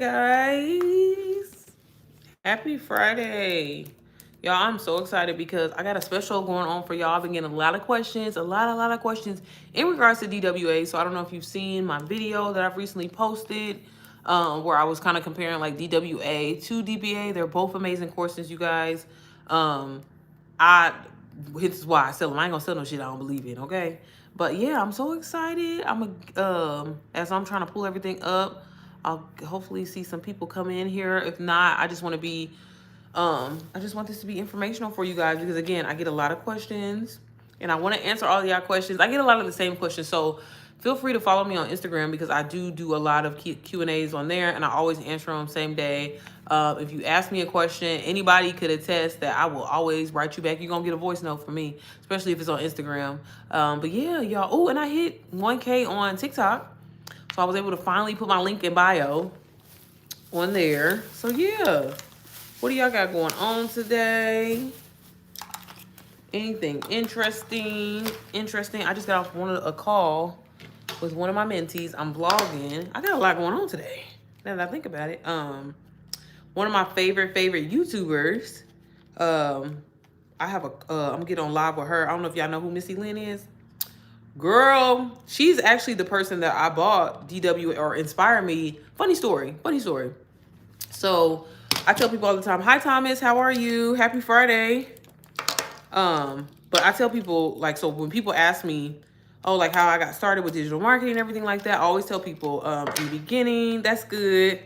Guys, happy Friday. Y'all, I'm so excited because I got a special going on for y'all. I've been getting a lot of questions, a lot of questions in regards to DWA. So I don't know if you've seen my video that I've recently posted, where I was kind of comparing like DWA to DBA. They're both amazing courses, you guys. Um, I This is why I sell them. I ain't gonna sell no shit I don't believe in, okay? But yeah, I'm so excited. As I'm trying to pull everything up, I'll hopefully see some people come in here. If not, I just want this to be informational for you guys because again, I get a lot of questions and I want to answer all of y'all questions. I get a lot of the same questions, so feel free to follow me on Instagram because I do a lot of Q&As on there, and I always answer them same day. If you ask me a question, anybody could attest that I will always write you back. You're going to get a voice note from me, especially if it's on Instagram. But yeah, y'all. Oh, and I hit 1K on TikTok. So I was able to finally put my link in bio on there. So yeah. What do y'all got going on today? Anything interesting? I just got off a call with one of my mentees. I'm vlogging. I got a lot going on today. Now that I think about it. One of my favorite YouTubers. I'm getting on live with her. I don't know if y'all know who Missy Lynn is. Girl, she's actually the person that I bought DW or inspired me. Funny story. So I tell people all the time, hi Thomas, how are you? Happy Friday. But I tell people, like, so when people ask me, oh, like how I got started with digital marketing and everything like that, I always tell people, in the beginning, that's good.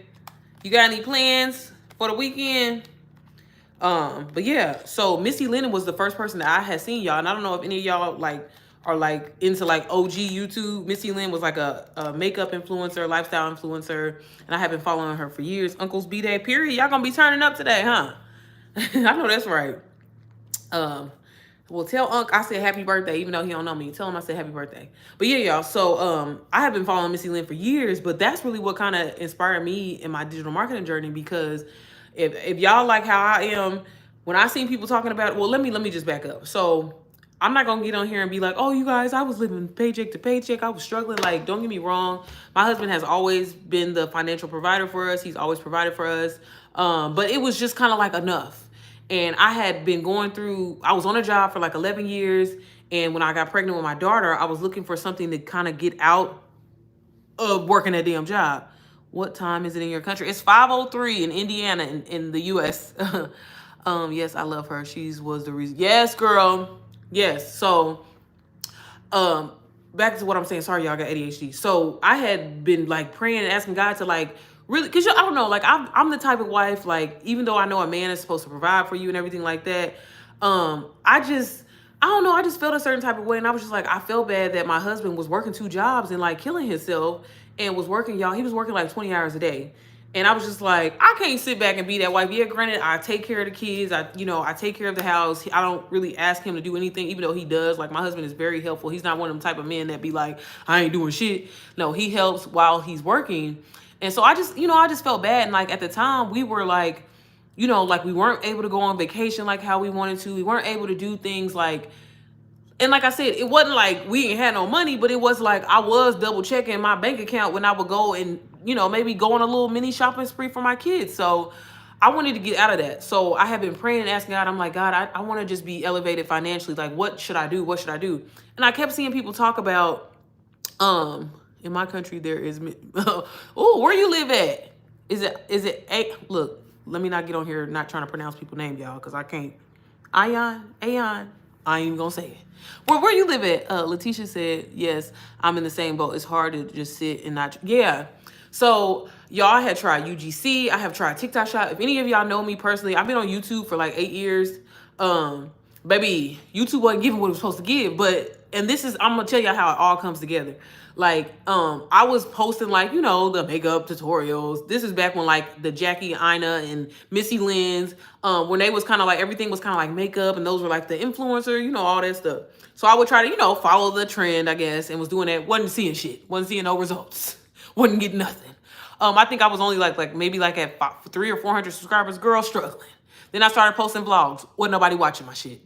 You got any plans for the weekend? But yeah, so Missy Lennon was the first person that I had seen, y'all. And I don't know if any of y'all like are like into like OG YouTube. Missy Lynn was like a makeup influencer, lifestyle influencer, and I have been following her for years. Uncle's B-Day, period. Y'all gonna be turning up today, huh? I know that's right. Well, tell Unc I said happy birthday, even though he don't know me. Tell him I said happy birthday. But yeah, y'all. So I have been following Missy Lynn for years, but that's really what kind of inspired me in my digital marketing journey because if y'all like how I am, when I seen people talking about, well, let me just back up. So I'm not gonna get on here and be like, oh, you guys, I was living paycheck to paycheck. I was struggling. Like, don't get me wrong. My husband has always been the financial provider for us. He's always provided for us. But it was just kind of like enough. And I had been I was on a job for like 11 years. And when I got pregnant with my daughter, I was looking for something to kind of get out of working a damn job. What time is it in your country? It's 5:03 in Indiana in the US. Yes, I love her. She was the reason. Yes, girl. Yes. So, back to what I'm saying. Sorry, y'all got ADHD. So I had been like praying and asking God to like really, cause I don't know, like I'm the type of wife, like even though I know a man is supposed to provide for you and everything like that, I don't know, I just felt a certain type of way, and I was just like, I felt bad that my husband was working 2 jobs and like killing himself and was working, y'all. He was working like 20 hours a day. And I was just like, I can't sit back and be that wife. Yeah, granted, I take care of the kids. I take care of the house. I don't really ask him to do anything, even though he does. Like, my husband is very helpful. He's not one of them type of men that be like, I ain't doing shit. No, he helps while he's working. And so I just felt bad. And like at the time, we were like, like we weren't able to go on vacation like how we wanted to. We weren't able to do things like, and like I said, it wasn't like we ain't had no money, but it was like I was double checking my bank account when I would go and, maybe go on a little mini shopping spree for my kids. So I wanted to get out of that. So I have been praying and asking God, I'm like, God, I want to just be elevated financially. Like, what should I do? What should I do? And I kept seeing people talk about, in my country, there is, oh, where you live at? Is it, look, let me not get on here not trying to pronounce people's name, y'all, because I can't. Ayon. I ain't even gonna say it. Where you live at? Letitia said, yes, I'm in the same boat. It's hard to just sit and not, yeah. So y'all had tried UGC. I have tried TikTok Shop. If any of y'all know me personally, I've been on YouTube for like 8 years. Baby, YouTube wasn't giving what it was supposed to give, and this is, I'm gonna tell y'all how it all comes together. Like, I was posting like, the makeup tutorials. This is back when like the Jackie Ina and Missy Lynn's, when they was kind of like, everything was kind of like makeup, and those were like the influencer, all that stuff. So I would try to, follow the trend, I guess, and was doing that. Wasn't seeing shit. Wasn't seeing no results. Wasn't getting nothing. I think I was only like maybe like at 300 or 400 subscribers, girl, struggling. Then I started posting vlogs. Wasn't nobody watching my shit.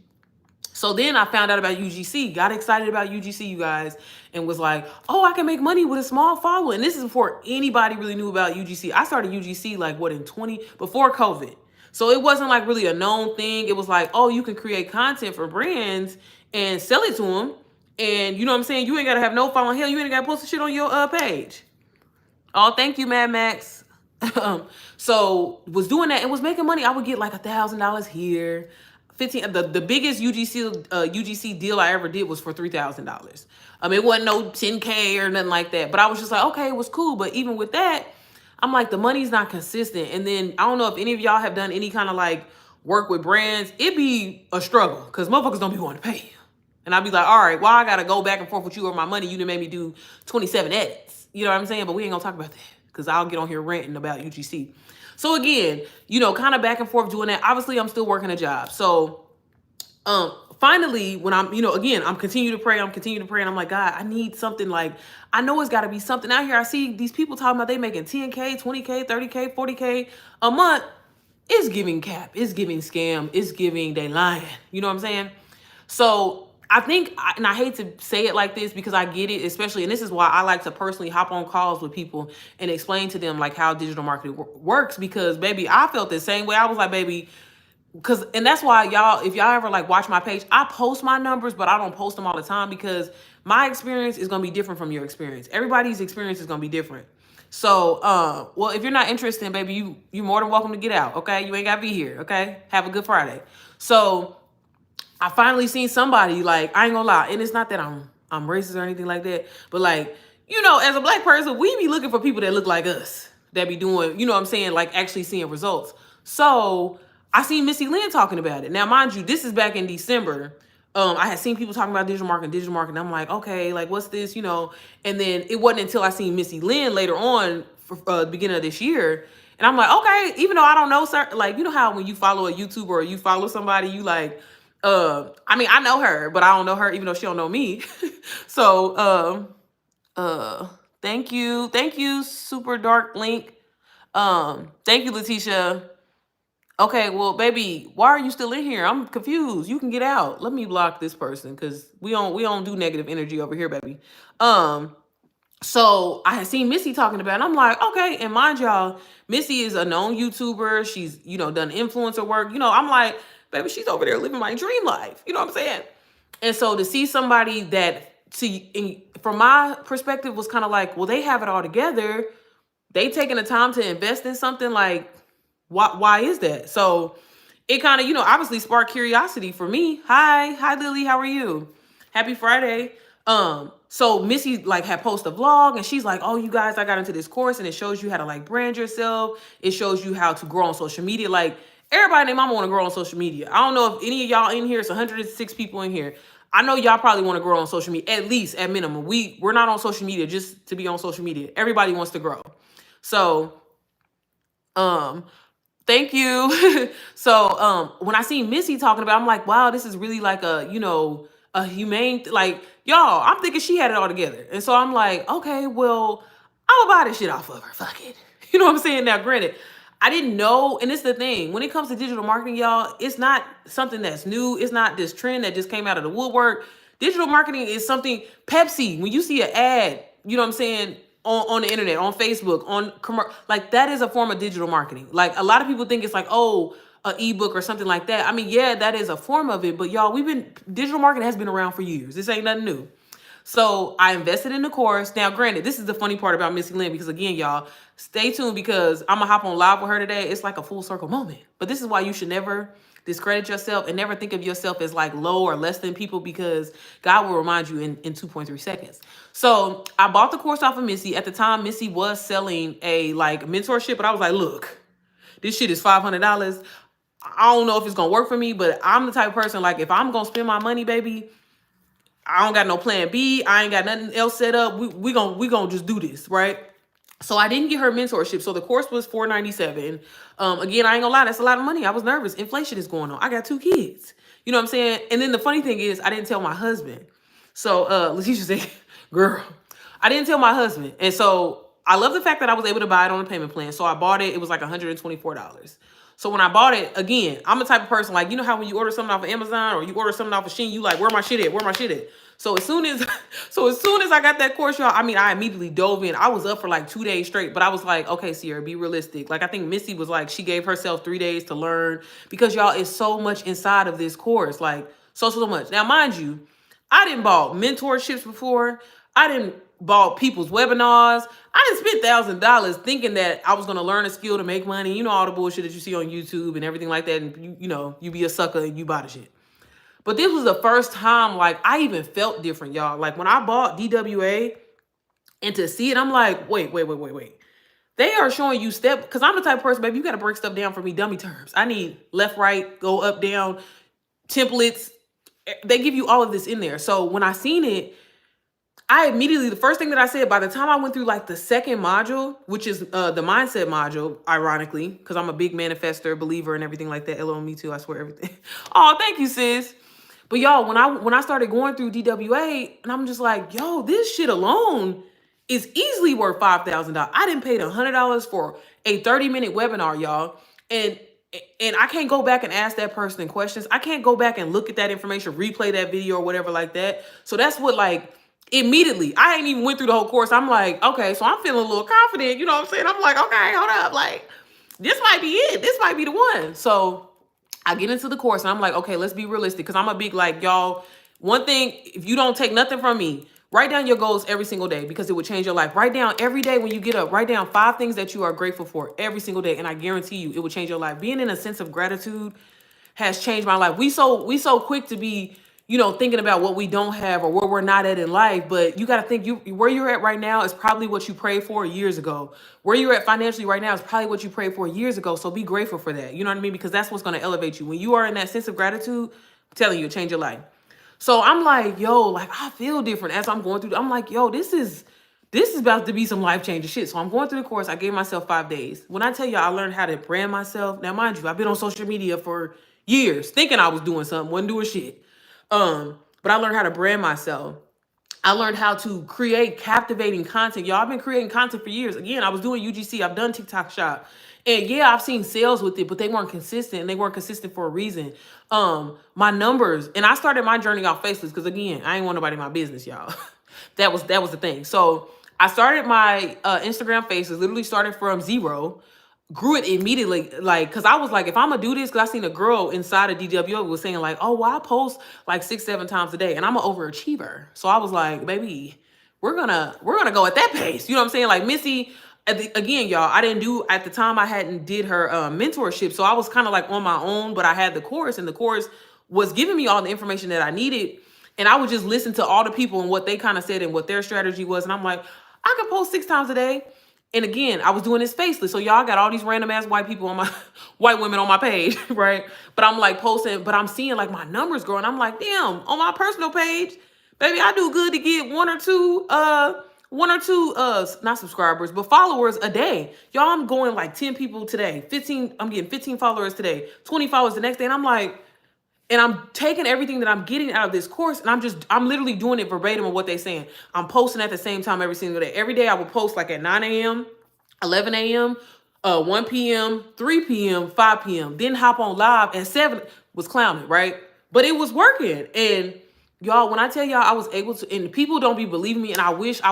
So then I found out about UGC, got excited about UGC, you guys, and was like, oh, I can make money with a small following. And this is before anybody really knew about UGC. I started UGC like what, in before COVID. So it wasn't like really a known thing. It was like, oh, you can create content for brands and sell it to them. And you know what I'm saying? You ain't got to have no following. Hell, you ain't got to post the shit on your page. Oh, thank you, Mad Max. So was doing that and was making money. I would get like $1,000 here. 15. The biggest UGC deal I ever did was for $3,000. It wasn't no 10K or nothing like that. But I was just like, okay, it was cool. But even with that, I'm like, the money's not consistent. And then I don't know if any of y'all have done any kind of like work with brands. It be a struggle because motherfuckers don't be wanting to pay you. And I'd be like, all right, well, I got to go back and forth with you over my money. You done made me do 27 edits. You know what I'm saying? But we ain't going to talk about that because I'll get on here ranting about UGC. So again, kind of back and forth doing that. Obviously, I'm still working a job. So finally, when I'm, again, I'm continuing to pray. And I'm like, God, I need something. Like, I know it's got to be something out here. I see these people talking about they making 10K, 20K, 30K, 40K a month. It's giving cap. It's giving scam. It's giving they lying. You know what I'm saying? So I think, and I hate to say it like this because I get it, especially, and this is why I like to personally hop on calls with people and explain to them like how digital marketing works, because baby, I felt the same way. I was like, baby, and that's why y'all, if y'all ever like watch my page, I post my numbers, but I don't post them all the time because my experience is going to be different from your experience. Everybody's experience is going to be different. So, well, if you're not interested, baby, you're more than welcome to get out. Okay. You ain't got to be here. Okay. Have a good Friday. So I finally seen somebody, like, I ain't gonna lie, and it's not that I'm racist or anything like that, but like, as a Black person, we be looking for people that look like us, that be doing, what I'm saying, like actually seeing results. So I seen Missy Lynn talking about it. Now, mind you, this is back in December. I had seen people talking about digital marketing. I'm like, okay, like what's this, and then it wasn't until I seen Missy Lynn later on for the beginning of this year. And I'm like, okay, even though I don't know, sir, like, how when you follow a YouTuber or you follow somebody, you like, I know her, but I don't know her, even though she don't know me. So, thank you, Super Dark Link. Thank you, Letitia. Okay, well, baby, why are you still in here? I'm confused. You can get out. Let me block this person because we don't do negative energy over here, baby. So I had seen Missy talking about it, and I'm like, okay, and mind y'all, Missy is a known YouTuber. She's, done influencer work. I'm like, baby, she's over there living my dream life. You know what I'm saying? And so to see somebody that, from my perspective, was kind of like, well, they have it all together. They taking the time to invest in something, like, why is that? So it kind of, obviously sparked curiosity for me. Hi, Lily. How are you? Happy Friday. So Missy like had posted a vlog and she's like, oh, you guys, I got into this course and it shows you how to like brand yourself. It shows you how to grow on social media. Like, everybody named mama want to grow on social media. I don't know if any of y'all in here, it's 106 people in here. I know y'all probably want to grow on social media, at least at minimum. We're not on social media just to be on social media. Everybody wants to grow. So, thank you. So, when I see Missy talking about it, I'm like, wow, this is really like a humane, like, y'all, I'm thinking she had it all together. And so I'm like, okay, well, I'm gonna buy this shit off of her. Fuck it. You know what I'm saying? Now, granted, I didn't know, and it's the thing, when it comes to digital marketing, y'all, it's not something that's new. It's not this trend that just came out of the woodwork. Digital marketing is something, Pepsi, when you see an ad, you know what I'm saying, on the internet, on Facebook, on like, that is a form of digital marketing. Like, a lot of people think it's like, oh, an ebook or something like that. I mean, yeah, that is a form of it, but y'all, digital marketing has been around for years. This ain't nothing new. So I invested in the course. Now, granted, this is the funny part about Missy Lynn, because again, y'all, stay tuned because I'm gonna hop on live with her today. It's like a full circle moment. But this is why you should never discredit yourself and never think of yourself as like low or less than people, because God will remind you in 2.3 seconds. So I bought the course off of Missy. At the time, Missy was selling a like mentorship, but I was like, look, this shit is $500. I don't know if it's gonna work for me, but I'm the type of person, like, if I'm gonna spend my money, baby, I don't got no plan B. I ain't got nothing else set up. We gonna just do this, right? So I didn't get her mentorship. So the course was $497. Again, I ain't gonna lie, that's a lot of money. I was nervous. Inflation is going on. I got 2 kids. You know what I'm saying? And then the funny thing is, I didn't tell my husband. So Letitia said, girl, I didn't tell my husband. And so I love the fact that I was able to buy it on a payment plan. So I bought it. It was like $124. So when I bought it, again, I'm the type of person, like, you know how when you order something off of Amazon or you order something off of Shein, you like, where my shit at? Where my shit at? So as soon as I got that course, y'all, I mean, I immediately dove in. I was up for like 2 days straight, but I was like, okay, Sierra, be realistic. Like, I think Missy was like, she gave herself 3 days to learn, because y'all, it's so much inside of this course, like so much. Now, mind you, I didn't bought mentorships before. I didn't bought people's webinars. I didn't spend $1,000 thinking that I was gonna learn a skill to make money. You know, all the bullshit that you see on YouTube and everything like that. And you know, you be a sucker and you buy the shit. But this was the first time, like, I even felt different, y'all. Like, when I bought DWA and to see it, I'm like, wait. They are showing you step, because I'm the type of person, baby, you got to break stuff down for me, dummy terms. I need left, right, go up, down, templates. They give you all of this in there. So when I seen it, I immediately, the first thing that I said, by the time I went through like the second module, which is the mindset module, ironically, because I'm a big manifester, believer, and everything like that. LO, me too, I swear, everything. Oh, thank you, sis. But y'all, when I started going through DWA, and I'm just like, yo, this shit alone is easily worth $5,000. I didn't pay $100 for a 30-minute webinar, y'all. And I can't go back and ask that person questions. I can't go back and look at that information, replay that video or whatever like that. So that's what, like, immediately, I ain't even went through the whole course. I'm like, okay, so I'm feeling a little confident. You know what I'm saying? I'm like, okay, hold up. Like, this might be it. This might be the one. So I get into the course and I'm like, okay, let's be realistic. Because I'm a big, like, y'all, one thing, if you don't take nothing from me, write down your goals every single day, because it will change your life. Write down every day when you get up, write down 5 things that you are grateful for every single day. And I guarantee you it will change your life. Being in a sense of gratitude has changed my life. We so quick to be, you know, thinking about what we don't have or where we're not at in life. But you got to think, where you're at right now is probably what you prayed for years ago. Where you're at financially right now is probably what you prayed for years ago. So be grateful for that. You know what I mean? Because that's what's going to elevate you. When you are in that sense of gratitude, I'm telling you, it'll change your life. So I'm like, yo, like, I feel different as I'm going through. I'm like, yo, this is about to be some life-changing shit. So I'm going through the course. I gave myself 5 days. When I tell you I learned how to brand myself, now mind you, I've been on social media for years thinking I was doing something, wasn't doing shit. But I learned how to brand myself. I learned how to create captivating content. Y'all, I've been creating content for years. Again, I was doing UGC. I've done TikTok Shop. And yeah, I've seen sales with it, but they weren't consistent. And they weren't consistent for a reason. My numbers, and I started my journey off faceless because, again, I ain't want nobody in my business, y'all. that was the thing. So I started my Instagram faceless, literally started from 0. Grew it immediately, like, because I was like, if I'm gonna do this, because I seen a girl inside of DWO was saying like, oh, well, I post like 6-7 times a day and I'm an overachiever. So I was like, baby, we're gonna go at that pace. You know what I'm saying? Like, Missy, again, y'all, I didn't do, at the time I hadn't did her mentorship. So I was kind of like on my own, but I had the course, and the course was giving me all the information that I needed. And I would just listen to all the people and what they kind of said and what their strategy was. And I'm like, I can post 6 times a day. And again, I was doing this faceless. So y'all got all these random ass white people on my white women on my page, right? But I'm like posting, but I'm seeing like my numbers growing. I'm like, damn, on my personal page, baby, I do good to get one or two not subscribers, but followers a day. Y'all, I'm going like 10 people today, 15, I'm getting 15 followers today, 20 followers the next day. And I'm like, and I'm taking everything that I'm getting out of this course, and I'm literally doing it verbatim of what they're saying. I'm posting at the same time every single day. Every day I will post like at 9 a.m., 11 a.m., 1 p.m., 3 p.m., 5 p.m. Then hop on live at 7, was clowning, right? But it was working. And y'all, when I tell y'all I was able to, and people don't be believing me, and I wish I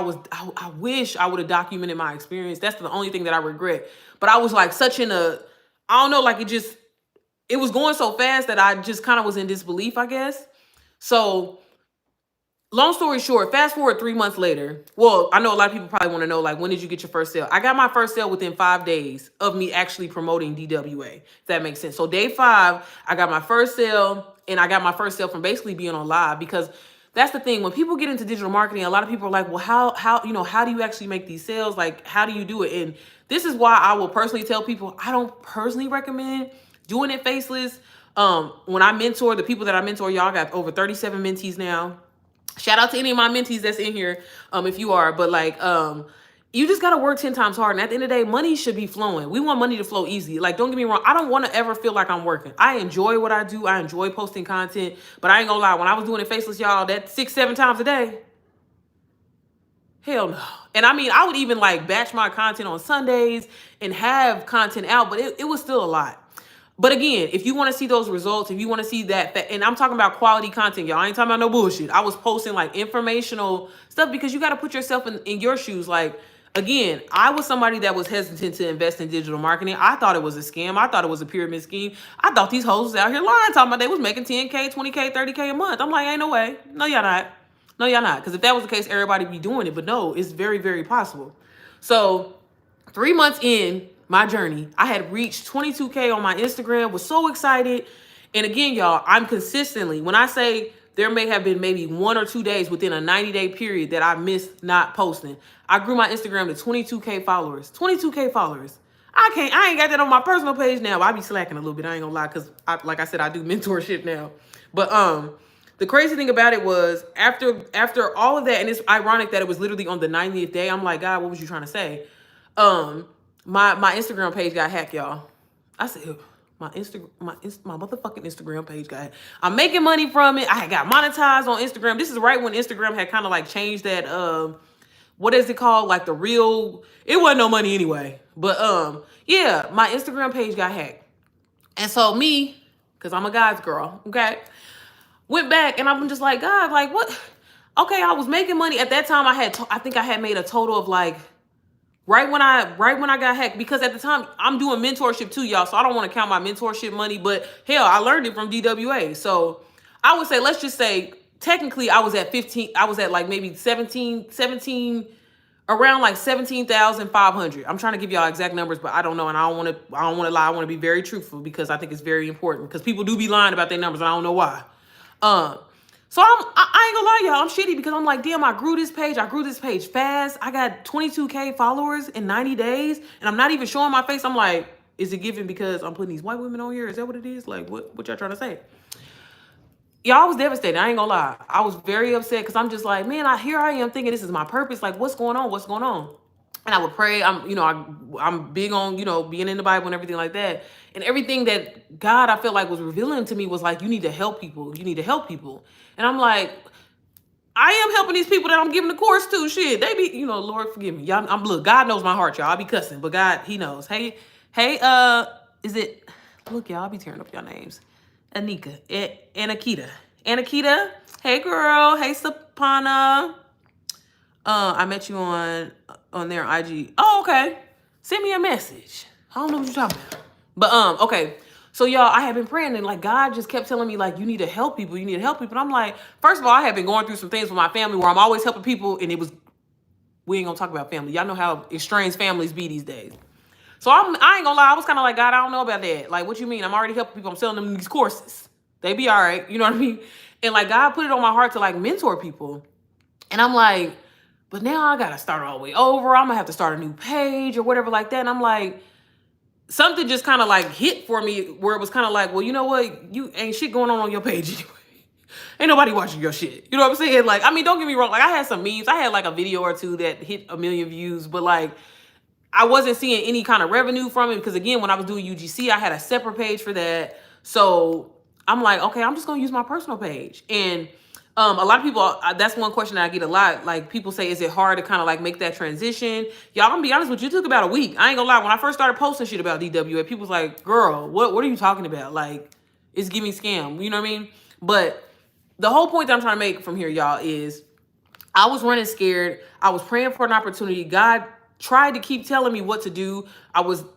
wish I would have documented my experience. That's the only thing that I regret. But I was like such in a, I don't know, like it was going so fast that I just kind of was in disbelief, I guess. So long story short, fast forward 3 months later. Well, I know a lot of people probably want to know, like, when did you get your first sale? I got my first sale within 5 days of me actually promoting DWA, if that makes sense. So day 5, I got my first sale, and I got my first sale from basically being on live, because that's the thing. When people get into digital marketing, a lot of people are like, well, how do you actually make these sales? Like, how do you do it? And this is why I will personally tell people, I don't personally recommend doing it faceless. When I mentor, the people that I mentor, y'all, got over 37 mentees now. Shout out to any of my mentees that's in here, if you are. But like, you just got to work 10 times harder. And at the end of the day, money should be flowing. We want money to flow easy. Like, don't get me wrong. I don't want to ever feel like I'm working. I enjoy what I do. I enjoy posting content. But I ain't gonna lie. When I was doing it faceless, y'all, that 6-7 times a day, hell no. And I mean, I would even like batch my content on Sundays and have content out, but it was still a lot. But again, if you want to see those results, if you want to see and I'm talking about quality content, y'all. I ain't talking about no bullshit. I was posting like informational stuff because you got to put yourself in your shoes. Like, again, I was somebody that was hesitant to invest in digital marketing. I thought it was a scam. I thought it was a pyramid scheme. I thought these hoes was out here lying, talking about they was making 10K, 20K, 30K a month. I'm like, ain't no way. No, y'all not. No, y'all not. Because if that was the case, everybody be doing it. But no, it's very, very possible. So 3 months in my journey, I had reached 22K on my Instagram, was so excited. And again, y'all, I'm consistently, when I say there may have been maybe 1 or 2 days within a 90-day period that I missed not posting, I grew my Instagram to 22K followers. 22K followers. I ain't got that on my personal page now. I be slacking a little bit. I ain't gonna lie, because like I said, I do mentorship now. But the crazy thing about it was after all of that, and it's ironic that it was literally on the 90th day, I'm like, God, what was you trying to say? My Instagram page got hacked, y'all. I said, my motherfucking Instagram page got hacked. I'm making money from it. I had got monetized on Instagram. This is right when Instagram had kind of like changed that, what is it called? Like the real, it wasn't no money anyway. But yeah, my Instagram page got hacked. And so me, because I'm a God's girl, okay, went back and I'm just like, God, like what? Okay, I was making money. At that time I think I had made a total of like, right when I got hacked, because at the time I'm doing mentorship too, y'all. So I don't want to count my mentorship money, but hell, I learned it from DWA. So I would say, let's just say, technically I was at 15, I was at like maybe 17, around like 17,500. I'm trying to give y'all exact numbers, but I don't know. And I don't want to lie. I want to be very truthful because I think it's very important, because people do be lying about their numbers. And I don't know why. So I ain't gonna lie, y'all, I'm shitty because I'm like, damn, I grew this page fast. I got 22K followers in 90 days and I'm not even showing my face. I'm like, is it given because I'm putting these white women on here? Is that what it is? Like, what y'all trying to say? Y'all, I was devastated. I ain't gonna lie. I was very upset because I'm just like, man, here I am thinking this is my purpose. Like, what's going on? What's going on? And I would pray. I'm big on, being in the Bible and everything like that. And everything that God, I felt like, was revealing to me was like, you need to help people. You need to help people. And I'm like, I am helping these people that I'm giving the course to. Shit, they be, Lord forgive me. Y'all, look, God knows my heart, y'all. I be cussing, but God, he knows. Hey, is it, look, y'all, I be tearing up y'all names. Anika, Anakita. Anakita, hey girl, hey Sapana. I met you on their IG. Oh, okay. Send me a message. I don't know what you're talking about. But okay. So y'all, I have been praying and like God just kept telling me like, you need to help people. You need to help people. And I'm like, first of all, I have been going through some things with my family where I'm always helping people, and we ain't gonna talk about family. Y'all know how estranged families be these days. So I ain't gonna lie, I was kind of like, God, I don't know about that. Like, what you mean? I'm already helping people. I'm selling them these courses. They be all right. You know what I mean? And like God put it on my heart to like mentor people. And I'm like, but now I gotta start all the way over. I'm gonna have to start a new page or whatever like that. And I'm like, something just kind of like hit for me where it was kind of like, well, you know what? You ain't shit going on your page anyway. Ain't nobody watching your shit. You know what I'm saying? Like, I mean, don't get me wrong. Like, I had some memes. I had like a video or two that hit 1 million views, but like, I wasn't seeing any kind of revenue from it because, again, when I was doing UGC, I had a separate page for that. So I'm like, okay, I'm just going to use my personal page. And a lot of people, that's one question that I get a lot. Like, people say, is it hard to kind of like make that transition? Y'all, I'm gonna be honest with you, it took about a week. I ain't gonna lie. When I first started posting shit about DWA, people was like, girl, what are you talking about? Like, it's giving scam. You know what I mean? But the whole point that I'm trying to make from here, y'all, is I was running scared. I was praying for an opportunity. God tried to keep telling me what to do. I wasn't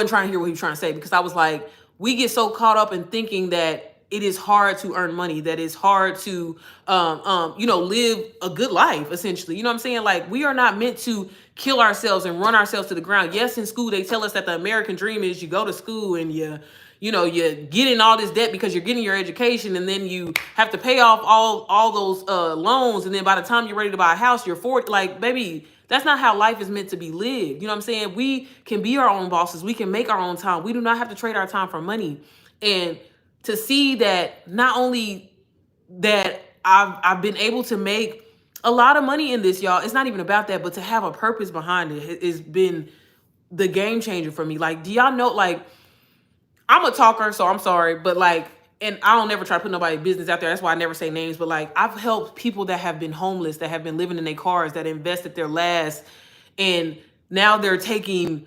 trying to hear what he was trying to say, because I was like, we get so caught up in thinking that it is hard to earn money, that it's hard to, live a good life, essentially. You know what I'm saying? Like, we are not meant to kill ourselves and run ourselves to the ground. Yes, in school, they tell us that the American dream is you go to school and you get in all this debt because you're getting your education, and then you have to pay off all those loans. And then by the time you're ready to buy a house, you're 40. Like, baby, that's not how life is meant to be lived. You know what I'm saying? We can be our own bosses. We can make our own time. We do not have to trade our time for money. And to see that not only that I've been able to make a lot of money in this, y'all, it's not even about that, but to have a purpose behind it has been the game changer for me. Like, do y'all know, like, I'm a talker, so I'm sorry, but like, and I don't never try to put nobody's business out there. That's why I never say names, but like, I've helped people that have been homeless, that have been living in their cars, that invested their last, and now they're taking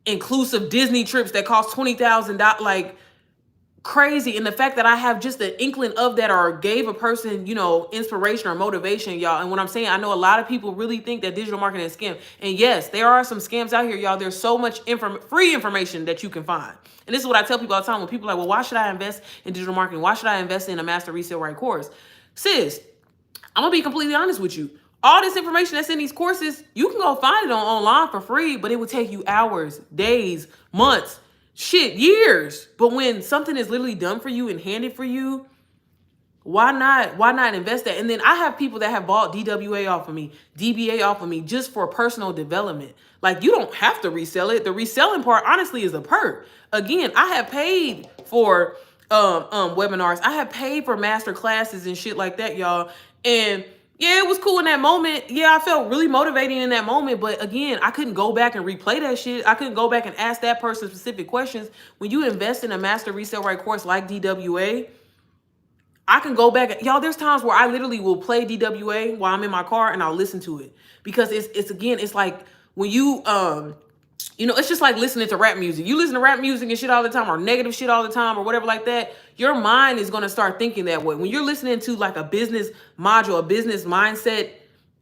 inclusive Disney trips that cost $20,000, like crazy. And the fact that I have just an inkling of that or gave a person, inspiration or motivation, y'all. And what I'm saying, I know a lot of people really think that digital marketing is a scam. And yes, there are some scams out here, y'all. There's so much free information that you can find. And this is what I tell people all the time when people are like, well, why should I invest in digital marketing? Why should I invest in a master resale right course? Sis, I'm gonna be completely honest with you. All this information that's in these courses, you can go find it online for free, but it would take you hours, days, months, years. But when something is literally done for you and handed for you, why not invest that? And then I have people that have bought DWA off of me, DBA off of me, just for personal development. Like, you don't have to resell it. The reselling part, honestly, is a perk. Again, I have paid for webinars. I have paid for master classes and shit like that, y'all. And yeah, it was cool in that moment. Yeah, I felt really motivating in that moment. But again, I couldn't go back and replay that shit. I couldn't go back and ask that person specific questions. When you invest in a master resale right course like DWA, I can go back. Y'all, there's times where I literally will play DWA while I'm in my car and I'll listen to it. Because it's like when you, it's just like listening to rap music. You listen to rap music and shit all the time, or negative shit all the time, or whatever like that. Your mind is going to start thinking that way. When you're listening to like a business module, a business mindset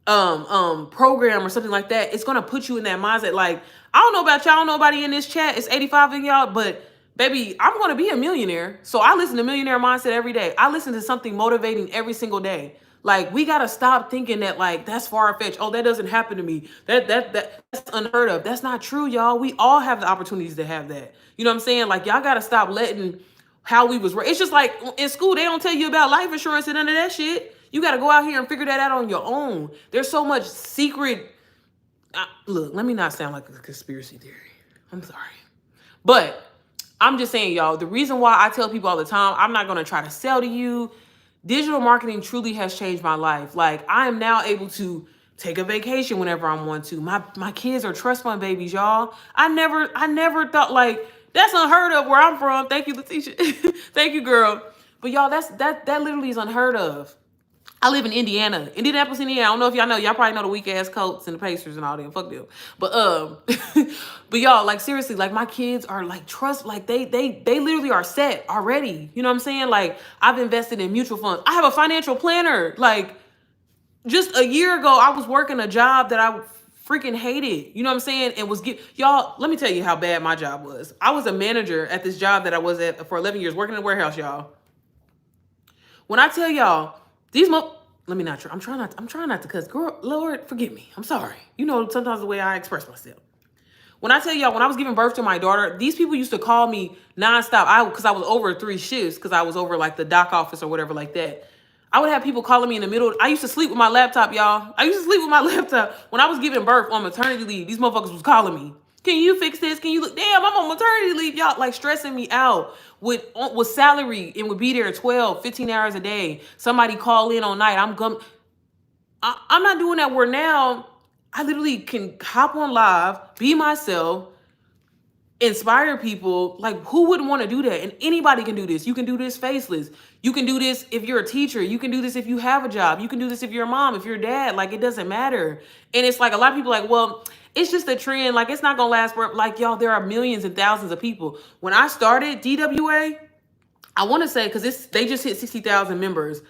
program or something like that, it's going to put you in that mindset. Like, I don't know about y'all, nobody in this chat, it's 85 of y'all, but baby, I'm going to be a millionaire. So I listen to Millionaire Mindset every day. I listen to something motivating every single day. Like, we got to stop thinking that, like, that's far-fetched. Oh, that doesn't happen to me. That's unheard of. That's not true, y'all. We all have the opportunities to have that. You know what I'm saying? Like, y'all got to stop letting how we was raised. It's just like in school, they don't tell you about life insurance and none of that shit. You got to go out here and figure that out on your own. There's so much secret. Look, let me not sound like a conspiracy theory. I'm sorry. But I'm just saying, y'all, the reason why I tell people all the time, I'm not going to try to sell to you. Digital marketing truly has changed my life. Like, I am now able to take a vacation whenever I want to. My kids are trust fund babies, y'all. I never thought, like, that's unheard of where I'm from. Thank you, Letitia. Thank you, girl. But y'all, that literally is unheard of. I live in Indianapolis, Indiana. I don't know if y'all know. Y'all probably know the weak ass Colts and the Pacers and all them. Fuck them. But but y'all, like, seriously, like, my kids are like they literally are set already. You know what I'm saying? Like, I've invested in mutual funds. I have a financial planner. Like, just a year ago, I was working a job that I freaking hated. You know what I'm saying? And y'all, let me tell you how bad my job was. I was a manager at this job that I was at for 11 years, working in a warehouse, y'all. When I tell y'all, let me not try. I'm trying not to cuss. Girl, Lord, forgive me. I'm sorry. You know, sometimes the way I express myself. When I tell y'all, when I was giving birth to my daughter, these people used to call me nonstop. Because I was over 3 shifts, because I was over like the doc office or whatever like that. I would have people calling me in the middle. I used to sleep with my laptop, y'all. I used to sleep with my laptop. When I was giving birth on maternity leave, these motherfuckers was calling me. Can you fix this? Can you look? Damn, I'm on maternity leave, y'all. Like, stressing me out with salary and would be there 12, 15 hours a day. Somebody call in all night. I'm not doing that where now I literally can hop on live, be myself, inspire people. Like, who wouldn't want to do that? And anybody can do this. You can do this faceless. You can do this if you're a teacher. You can do this if you have a job. You can do this if you're a mom, if you're a dad. Like, it doesn't matter. And it's like, a lot of people are like, well, it's just a trend. Like, it's not going to last forever. Like, y'all, there are millions and thousands of people. When I started DWA, I want to say, because they just hit 60,000 members.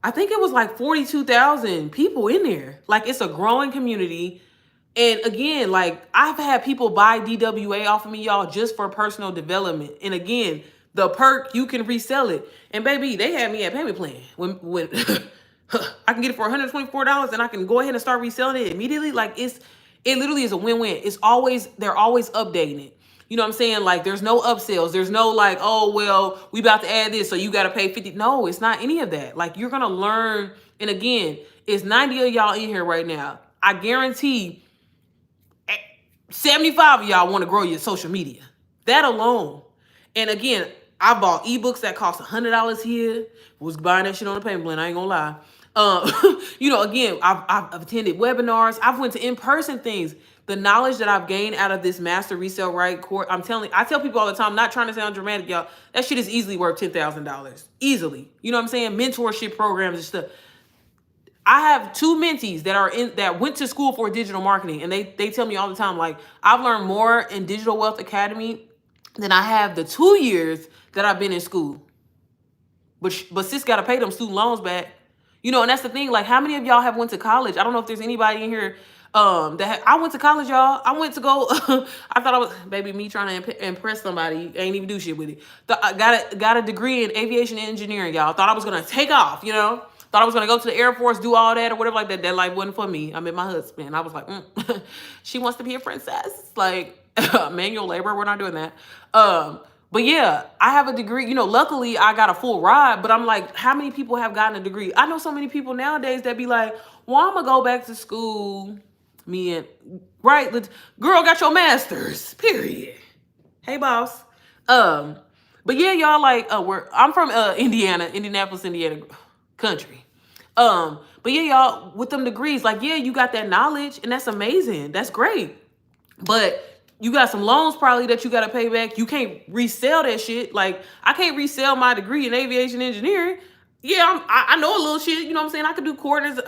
I think it was like 42,000 people in there. Like, it's a growing community. And again, like, I've had people buy DWA off of me, y'all, just for personal development. And again, the perk, you can resell it. And baby, they had me at payment plan. When I can get it for $124 and I can go ahead and start reselling it immediately. Like, it literally is a win-win. They're always updating it. You know what I'm saying? Like, there's no upsells. There's no like, oh, well, we about to add this, so you got to pay 50. No, it's not any of that. Like, you're going to learn. And again, it's 90 of y'all in here right now. I guarantee 75 of y'all want to grow your social media. That alone. And again, I bought ebooks that cost $100 here. Was buying that shit on the payment plan. I ain't gonna lie. Again, I've attended webinars. I've went to in-person things. The knowledge that I've gained out of this master resale right course, I tell people all the time, not trying to sound dramatic, y'all, that shit is easily worth $10,000. Easily. You know what I'm saying? Mentorship programs and stuff. I have two mentees that went to school for digital marketing, and they tell me all the time, like, I've learned more in Digital Wealth Academy than I have the 2 years that I've been in school. But sis got to pay them student loans back. You know, and that's the thing. Like, how many of y'all have went to college? I don't know if there's anybody in here I went to college, y'all. I went to go. I thought I was, baby, me trying to impress somebody. Ain't even do shit with it. I got a degree in aviation engineering, y'all. Thought I was gonna take off, you know. Thought I was gonna go to the Air Force, do all that or whatever like that. That life wasn't for me. I met my husband. I was like, she wants to be a princess. Like, manual labor. We're not doing that. But yeah, I have a degree. You know, luckily I got a full ride. But I'm like, how many people have gotten a degree? I know so many people nowadays that be like, well, I'm gonna go back to school. Me and right, the girl got your master's. Period. Hey, boss. But yeah, y'all, like, I'm from Indianapolis, Indiana country. But yeah, y'all, with them degrees, like, yeah, you got that knowledge, and that's amazing. That's great. But you got some loans probably that you got to pay back. You can't resell that shit. Like, I can't resell my degree in aviation engineering. Yeah, I know a little shit. You know what I'm saying? I could do coordinates.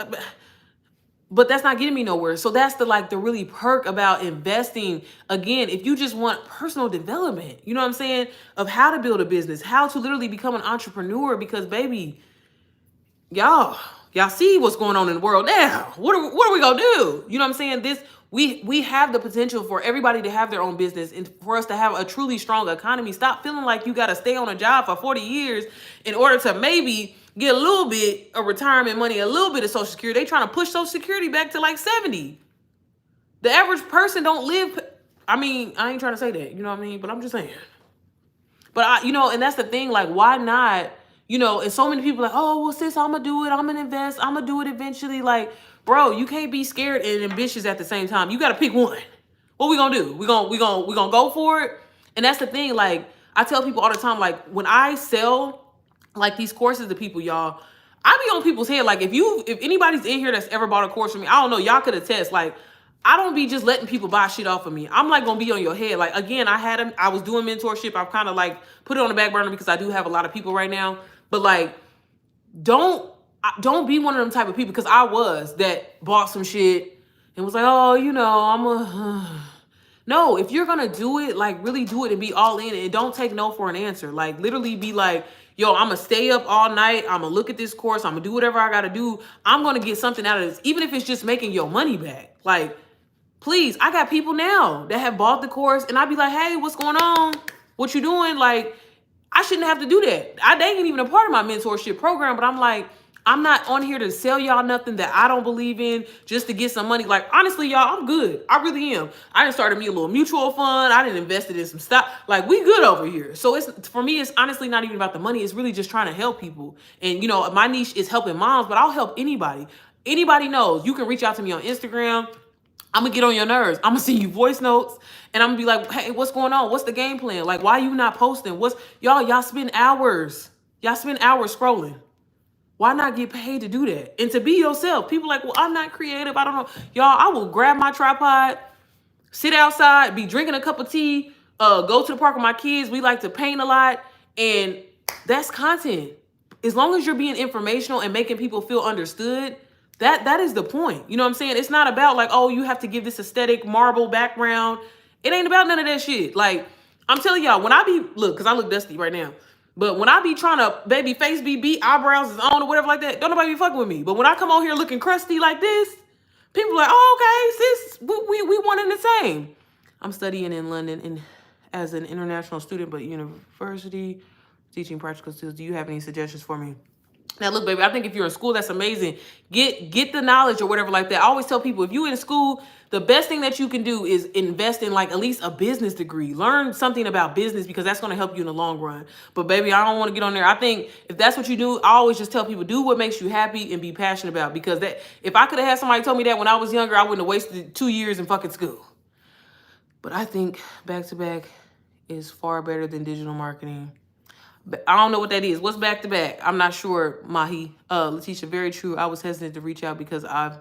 But that's not getting me nowhere. So that's the really perk about investing. Again, if you just want personal development, you know what I'm saying? Of how to build a business, how to literally become an entrepreneur. Because baby, y'all see what's going on in the world now. What are we gonna do? You know what I'm saying? We have the potential for everybody to have their own business and for us to have a truly strong economy. Stop feeling like you got to stay on a job for 40 years in order to maybe get a little bit of retirement money, a little bit of Social Security. They trying to push Social Security back to like 70. The average person don't live. I mean, I ain't trying to say that, you know what I mean? But I'm just saying. But and that's the thing, like, why not, and so many people are like, oh, well, sis, I'm going to do it. I'm going to invest. I'm going to do it eventually. Like, bro, you can't be scared and ambitious at the same time. You got to pick one. What we going to do? We going to go for it. And that's the thing. Like, I tell people all the time, like, when I sell like these courses to people, y'all, I be on people's head. Like, if anybody's in here that's ever bought a course from me, I don't know, y'all could attest. Like, I don't be just letting people buy shit off of me. I'm like gonna be on your head. Like, again, I was doing mentorship. I've kind of like put it on the back burner because I do have a lot of people right now. But like, don't be one of them type of people, because I was that bought some shit and was like, oh, no, if you're gonna do it, like, really do it and be all in, and don't take no for an answer. Like, literally be like, yo, I'm gonna stay up all night. I'm gonna look at this course. I'm gonna do whatever I gotta do. I'm gonna get something out of this, even if it's just making your money back. Like, please, I got people now that have bought the course, and I be like, hey, what's going on? What you doing? Like, I shouldn't have to do that. They ain't even a part of my mentorship program, but I'm like, I'm not on here to sell y'all nothing that I don't believe in just to get some money. Like, honestly, y'all, I'm good. I really am. I done started me a little mutual fund. I done invested in some stock. Like, we good over here. So for me, it's honestly not even about the money. It's really just trying to help people. And, my niche is helping moms, but I'll help anybody. Anybody knows. You can reach out to me on Instagram. I'm gonna get on your nerves. I'm gonna send you voice notes, and I'm gonna be like, hey, what's going on? What's the game plan? Like, why you not posting? Y'all spend hours. Y'all spend hours scrolling. Why not get paid to do that? And to be yourself. People like, well, I'm not creative. I don't know. Y'all, I will grab my tripod, sit outside, be drinking a cup of tea, go to the park with my kids. We like to paint a lot, and that's content. As long as you're being informational and making people feel understood, that is the point. You know what I'm saying? It's not about like, oh, you have to give this aesthetic marble background. It ain't about none of that shit. Like, I'm telling y'all, when because I look dusty right now, but when I be trying to, baby, face be beat, eyebrows is on or whatever like that, don't nobody be fucking with me. But when I come on here looking crusty like this, people are like, oh, okay, sis, we one and the same. I'm studying in London as an international student, but university, teaching practical skills. Do you have any suggestions for me? Now, look, baby, I think if you're in school, that's amazing. Get the knowledge or whatever like that. I always tell people, if you're in school, the best thing that you can do is invest in like at least a business degree. Learn something about business, because that's going to help you in the long run. But baby, I don't want to get on there. I think if that's what you do, I always just tell people, do what makes you happy and be passionate about. Because if I could have had somebody tell me that when I was younger, I wouldn't have wasted 2 years in fucking school. But I think back-to-back is far better than digital marketing. I don't know what that is. What's back to back? I'm not sure, Mahi. Letitia, very true. I was hesitant to reach out because I've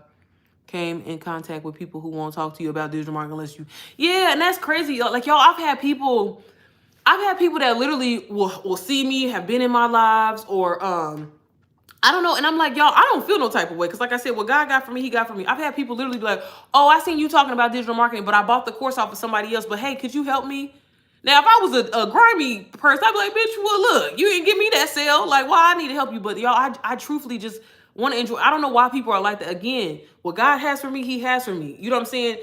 came in contact with people who won't talk to you about digital marketing unless you. Yeah, and that's crazy. Like, y'all, I've had people that literally will see me, have been in my lives, or I don't know. And I'm like, y'all, I don't feel no type of way. Cause like I said, what God got for me, he got for me. I've had people literally be like, oh, I seen you talking about digital marketing, but I bought the course off of somebody else. But hey, could you help me? Now, if I was a grimy person, I'd be like, bitch, well, look, you didn't give me that sale. Like, why I need to help you? But y'all, I truthfully just want to enjoy. I don't know why people are like that. Again, what God has for me, he has for me. You know what I'm saying?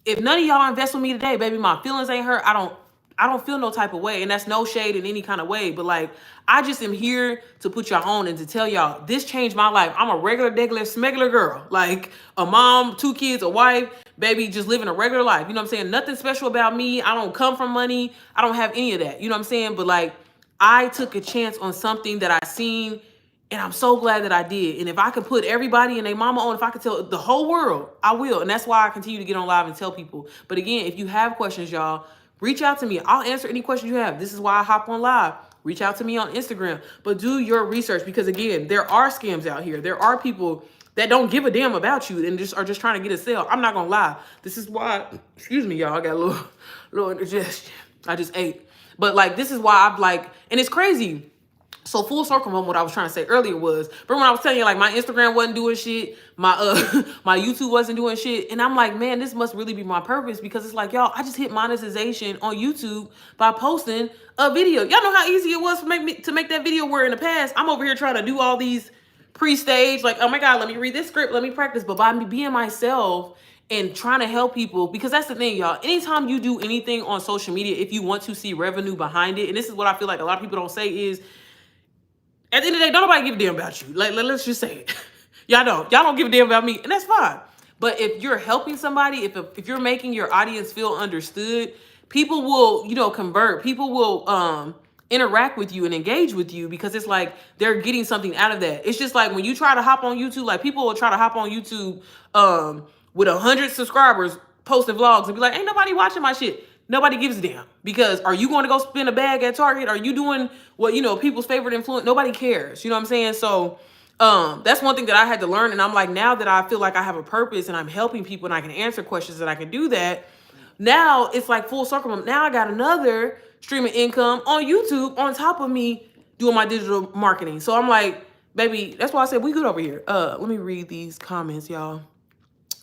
If none of y'all invest with me today, baby, my feelings ain't hurt. I don't feel no type of way. And that's no shade in any kind of way. But like, I just am here to put y'all on and to tell y'all this changed my life. I'm a regular, smegular girl. Like a mom, 2 kids, a wife, baby, just living a regular life. You know what I'm saying? Nothing special about me. I don't come from money. I don't have any of that. You know what I'm saying? But like, I took a chance on something that I seen, and I'm so glad that I did. And if I could put everybody and their mama on, if I could tell the whole world, I will. And that's why I continue to get on live and tell people. But again, if you have questions, y'all, reach out to me. I'll answer any questions you have. This is why I hop on live. Reach out to me on Instagram. But do your research, because again, there are scams out here. There are people that don't give a damn about you and are just trying to get a sale. I'm not gonna lie. This is why, excuse me, y'all, I got a little indigestion. I just ate. But like, this is why I'm like, and it's crazy. So full circle on what I was trying to say earlier was, remember when I was telling you like my Instagram wasn't doing shit, my my YouTube wasn't doing shit, and I'm like, man, this must really be my purpose, because it's like, y'all, I just hit monetization on YouTube by posting a video. Y'all know how easy it was to make that video, where in the past I'm over here trying to do all these pre-stage, like, oh my God, let me read this script, let me practice. But by me being myself and trying to help people, because that's the thing, y'all, anytime you do anything on social media, if you want to see revenue behind it, and this is what I feel like a lot of people don't say is, at the end of the day, don't nobody give a damn about you. Like, let's just say it. Y'all don't give a damn about me, and that's fine. But if you're helping somebody, if you're making your audience feel understood, people will, convert. People will interact with you and engage with you, because it's like they're getting something out of that. It's just like when you try to hop on YouTube, like people will try to hop on YouTube with 100 subscribers, posting vlogs, and be like, ain't nobody watching my shit. Nobody gives a damn, because are you going to go spend a bag at Target? Are you doing what, people's favorite influence? Nobody cares. You know what I'm saying? So that's one thing that I had to learn. And I'm like, now that I feel like I have a purpose and I'm helping people and I can answer questions and I can do that, now it's like full circle. Now I got another stream of income on YouTube on top of me doing my digital marketing. So I'm like, baby, that's why I said we good over here. Let me read these comments, y'all.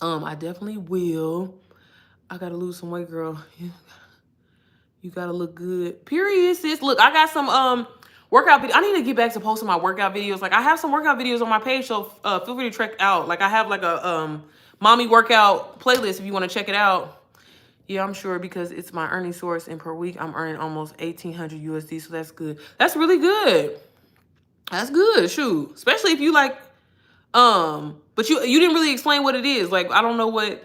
I definitely will. I gotta lose some weight, girl. You gotta look good. Period, sis. Look, I got some workout videos. I need to get back to posting my workout videos. Like, I have some workout videos on my page, so feel free to check out. Like, I have like a mommy workout playlist if you want to check it out. Yeah, I'm sure, because it's my earning source, and per week I'm earning almost 1,800 USD, so that's good. That's really good. That's good, shoot. Especially if you like, but you didn't really explain what it is. Like, I don't know what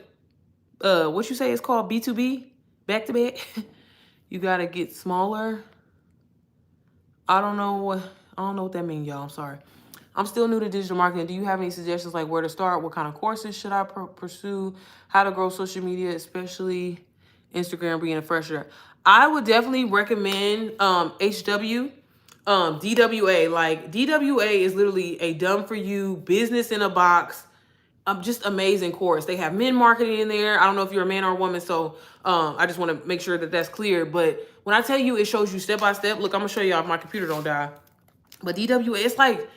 you say it's called, B2B, back to back. You gotta get smaller. I don't know what that means, y'all. I'm sorry. I'm still new to digital marketing. Do you have any suggestions, like where to start? What kind of courses should I pursue? How to grow social media, especially Instagram being a fresher? I would definitely recommend HW, DWA. Like, DWA is literally a done for you, business in a box, just amazing course. They have men marketing in there. I don't know if you're a man or a woman, so I just want to make sure that that's clear. But when I tell you, it shows you step by step. Look, I'm gonna show y'all if my computer don't die. But DWA, it's like,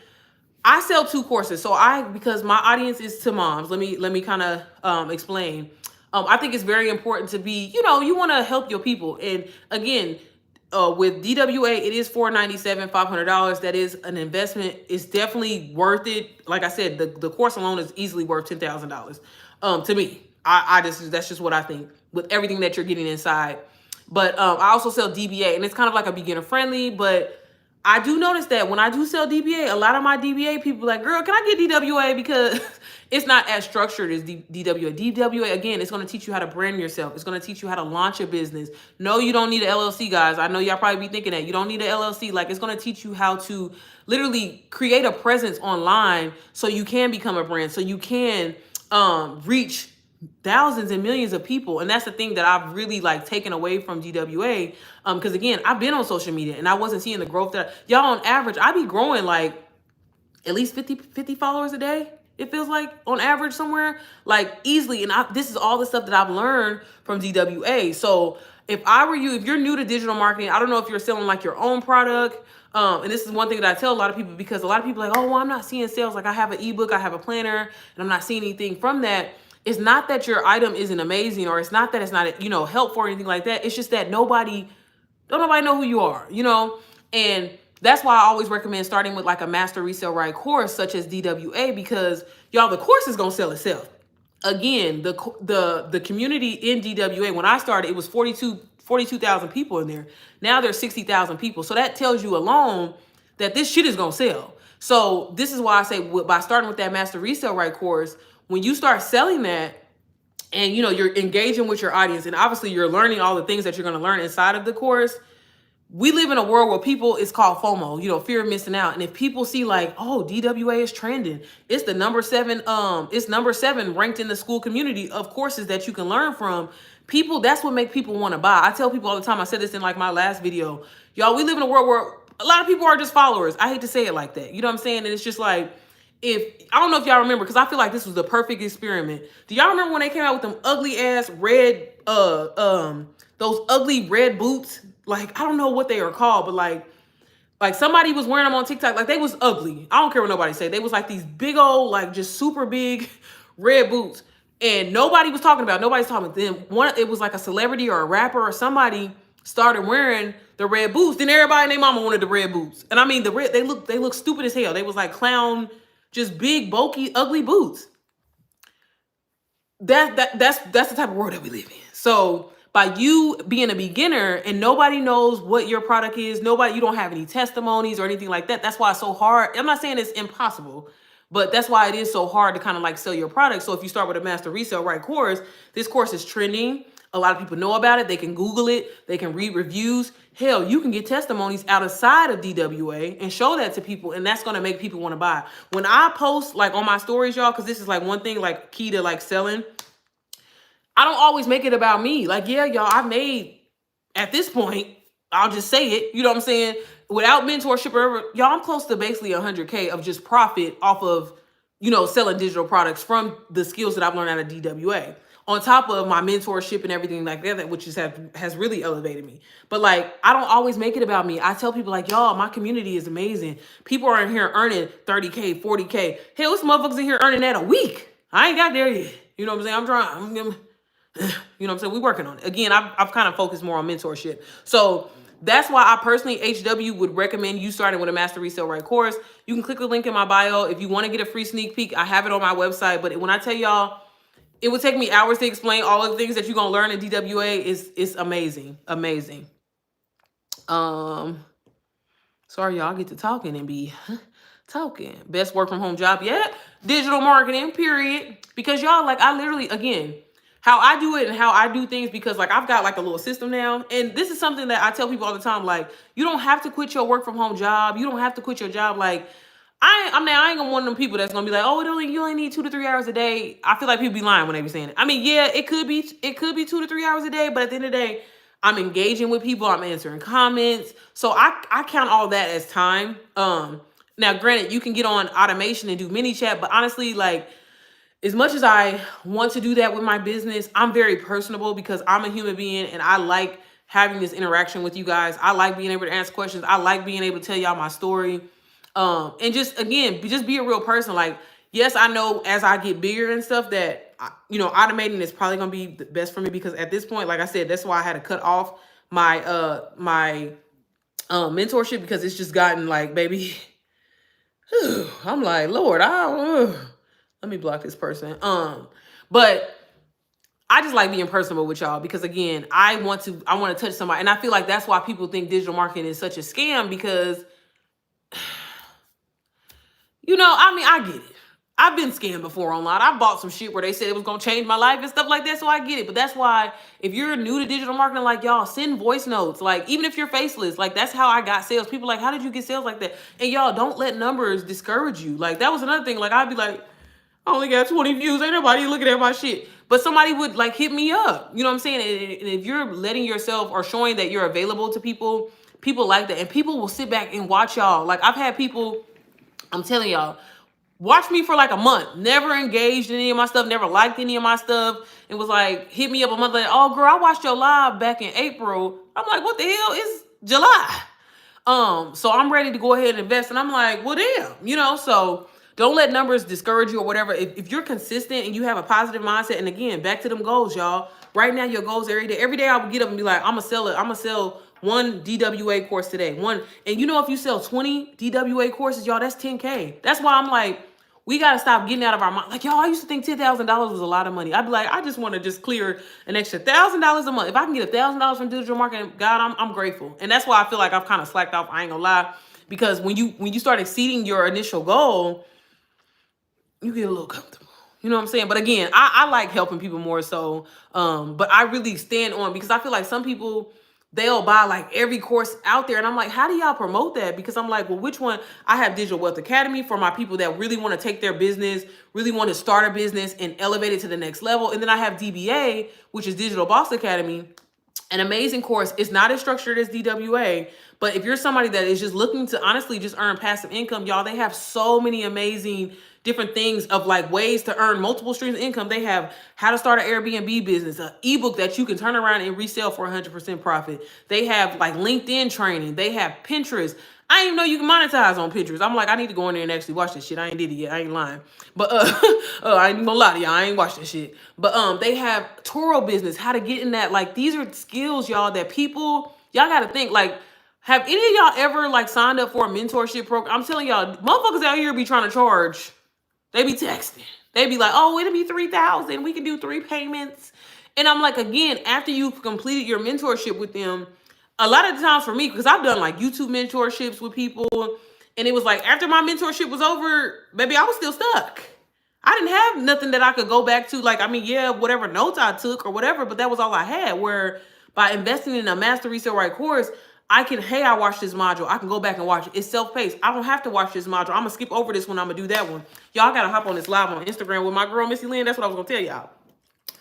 I sell 2 courses. So because my audience is to moms, let me kind of explain. I think it's very important to be, you want to help your people. And again, with DWA, it is $497, $500. That is an investment. It's definitely worth it. Like I said, the course alone is easily worth $10,000 to me. That's just what I think, with everything that you're getting inside. But I also sell DBA, and it's kind of like a beginner friendly. But I do notice that when I do sell DBA, a lot of my DBA people are like, girl, can I get DWA? Because it's not as structured as DWA. DWA, again, it's going to teach you how to brand yourself. It's going to teach you how to launch a business. No, you don't need an LLC, guys. I know y'all probably be thinking that. You don't need an LLC. Like, it's going to teach you how to literally create a presence online so you can become a brand, so you can reach thousands and millions of people. And that's the thing that I've really like taken away from DWA. Because again, I've been on social media and I wasn't seeing the growth that y'all, on average, I be growing like at least 50 followers a day. It feels like on average somewhere, like easily. And this is all the stuff that I've learned from DWA. So if I were you, if you're new to digital marketing, I don't know if you're selling like your own product. And this is one thing that I tell a lot of people, because a lot of people are like, oh, well, I'm not seeing sales. Like I have an ebook, I have a planner, and I'm not seeing anything from that. It's not that your item isn't amazing, or it's not that it's not, helpful or anything like that. It's just that don't nobody know who you are, And that's why I always recommend starting with like a master resale right course, such as DWA, because y'all, the course is gonna sell itself. Again, the community in DWA, when I started, it was 42,000 people in there. Now there's 60,000 people. So that tells you alone that this shit is gonna sell. So this is why I say, by starting with that master resale right course, when you start selling that, and you're engaging with your audience, and obviously you're learning all the things that you're going to learn inside of the course. We live in a world where people, it's called FOMO, fear of missing out. And if people see like, oh, DWA is trending, it's the number 7, it's number 7 ranked in the school community of courses that you can learn from. People, that's what make people want to buy. I tell people all the time, I said this in like my last video, y'all, we live in a world where a lot of people are just followers. I hate to say it like that. You know what I'm saying? And it's just like, I don't know if y'all remember, because I feel like this was the perfect experiment. Do y'all remember when they came out with them ugly ass red, those ugly red boots? Like, I don't know what they are called, but like somebody was wearing them on TikTok. Like, they was ugly. I don't care what nobody say. They was like these big old, like just super big red boots. And nobody was talking about it. Nobody's talking about them. It was like a celebrity or a rapper or somebody started wearing the red boots. Then everybody and their mama wanted the red boots. And I mean, they look stupid as hell. They was like clown, just big, bulky, ugly boots. That's the type of world that we live in. So by you being a beginner and nobody knows what your product is, you don't have any testimonies or anything like that. That's why it's so hard. I'm not saying it's impossible, but that's why it is so hard to kind of like sell your product. So if you start with a master resale right course, this course is trending. A lot of people know about it. They can Google it. They can read reviews. Hell, you can get testimonies outside of DWA and show that to people. And that's going to make people want to buy. When I post like on my stories, y'all, because this is like one thing like key to like selling, I don't always make it about me. Like, yeah, y'all, I've made, at this point, I'll just say it, you know what I'm saying? Without mentorship or ever, y'all, I'm close to basically 100K of just profit off of, selling digital products from the skills that I've learned out of DWA. On top of my mentorship and everything like that, which has really elevated me. But like, I don't always make it about me. I tell people like, y'all, my community is amazing. People are in here earning 30K, 40K. Hell, this motherfuckers in here earning that a week. I ain't got there yet. You know what I'm saying? I'm trying. You know what I'm saying? We're working on it. Again, I've kind of focused more on mentorship. So that's why I personally, HW, would recommend you starting with a master resale right course. You can click the link in my bio. If you want to get a free sneak peek, I have it on my website. But when I tell y'all, it would take me hours to explain all of the things that you're going to learn in DWA. It's amazing. Amazing. Sorry, y'all, I get to talking and be talking. Best work from home job yet? Digital marketing, period. Because y'all, like, I literally, again, how I do it and how I do things, because like I've got like a little system now. And this is something that I tell people all the time. Like, you don't have to quit your work from home job. You don't have to quit your job. Like, I ain't gonna one of them people that's gonna be like, oh, you only need 2 to 3 hours a day. I feel like people be lying when they be saying it. I mean, yeah, it could be 2 to 3 hours a day, but at the end of the day, I'm engaging with people, I'm answering comments. So I count all that as time. Now granted, you can get on automation and do mini chat, but honestly, like, as much as I want to do that with my business, I'm very personable because I'm a human being and I like having this interaction with you guys. I like being able to ask questions. I like being able to tell y'all my story. And just, again, just be a real person. Like, yes, I know as I get bigger and stuff that, automating is probably going to be the best for me, because at this point, like I said, that's why I had to cut off my, mentorship, because it's just gotten like, baby, I'm like, Lord, let me block this person. But I just like being personable with y'all, because again, I want to touch somebody. And I feel like that's why people think digital marketing is such a scam, because I get it. I've been scammed before online. I bought some shit where they said it was going to change my life and stuff like that. So I get it. But that's why if you're new to digital marketing, like, y'all, send voice notes. Like, even if you're faceless, like, that's how I got sales. People like, how did you get sales like that? And y'all, don't let numbers discourage you. Like, that was another thing. Like, I'd be like, I only got 20 views. Ain't nobody looking at my shit. But somebody would like hit me up. You know what I'm saying? And if you're letting yourself or showing that you're available to people, people like that. And people will sit back and watch y'all. Like, I've had people, I'm telling y'all, watched me for like a month, never engaged in any of my stuff, never liked any of my stuff. It was like, hit me up a month later, oh girl, I watched your live back in April. I'm like, what the hell? It's July. So I'm ready to go ahead and invest. And I'm like, well, damn, so don't let numbers discourage you or whatever. If you're consistent and you have a positive mindset, and again, back to them goals, y'all. Right now, your goals every day. Every day I would get up and be like, I'm gonna sell one DWA course today. And if you sell 20 DWA courses, y'all, that's 10K. That's why I'm like, we got to stop getting out of our mind. Like, y'all, I used to think $10,000 was a lot of money. I'd be like, I just want to just clear an extra $1,000 a month. If I can get $1,000 from digital marketing, God, I'm grateful. And that's why I feel like I've kind of slacked off. I ain't gonna lie. Because when you start exceeding your initial goal, you get a little comfortable. You know what I'm saying? But again, I like helping people more so. But I really stand on, because I feel like some people, they'll buy like every course out there. And I'm like, how do y'all promote that? Because I'm like, well, which one? I have Digital Wealth Academy for my people that really want to take their business, really want to start a business and elevate it to the next level. And then I have DBA, which is Digital Boss Academy. An amazing course. It's not as structured as DWA, but if you're somebody that is just looking to honestly just earn passive income, y'all, they have so many amazing different things of like ways to earn multiple streams of income. They have how to start an Airbnb business, an ebook that you can turn around and resell for 100% profit. They have like LinkedIn training. They have Pinterest. I didn't even know you can monetize on Pinterest. I'm like, I need to go in there and actually watch this shit. I ain't did it yet. I ain't lying. But I ain't gonna lie to y'all. I ain't watched this shit. But they have Toro business, how to get in that. Like, these are skills, y'all, that y'all gotta think. Like, have any of y'all ever like signed up for a mentorship program? I'm telling y'all, motherfuckers out here be trying to charge. They be texting. They be like, oh, it'll be $3,000. We can do 3 payments. And I'm like, again, after you've completed your mentorship with them, a lot of the times for me, because I've done like YouTube mentorships with people, and it was like after my mentorship was over, baby, I was still stuck. I didn't have nothing that I could go back to. Like, I mean, yeah, whatever notes I took or whatever, but that was all I had. Where by investing in a master resale right course, hey, I watched this module. I can go back and watch it. It's self-paced. I don't have to watch this module. I'm gonna skip over this one. I'm gonna do that one. Y'all gotta hop on this live on Instagram with my girl, Missy Lynn. That's what I was gonna tell y'all.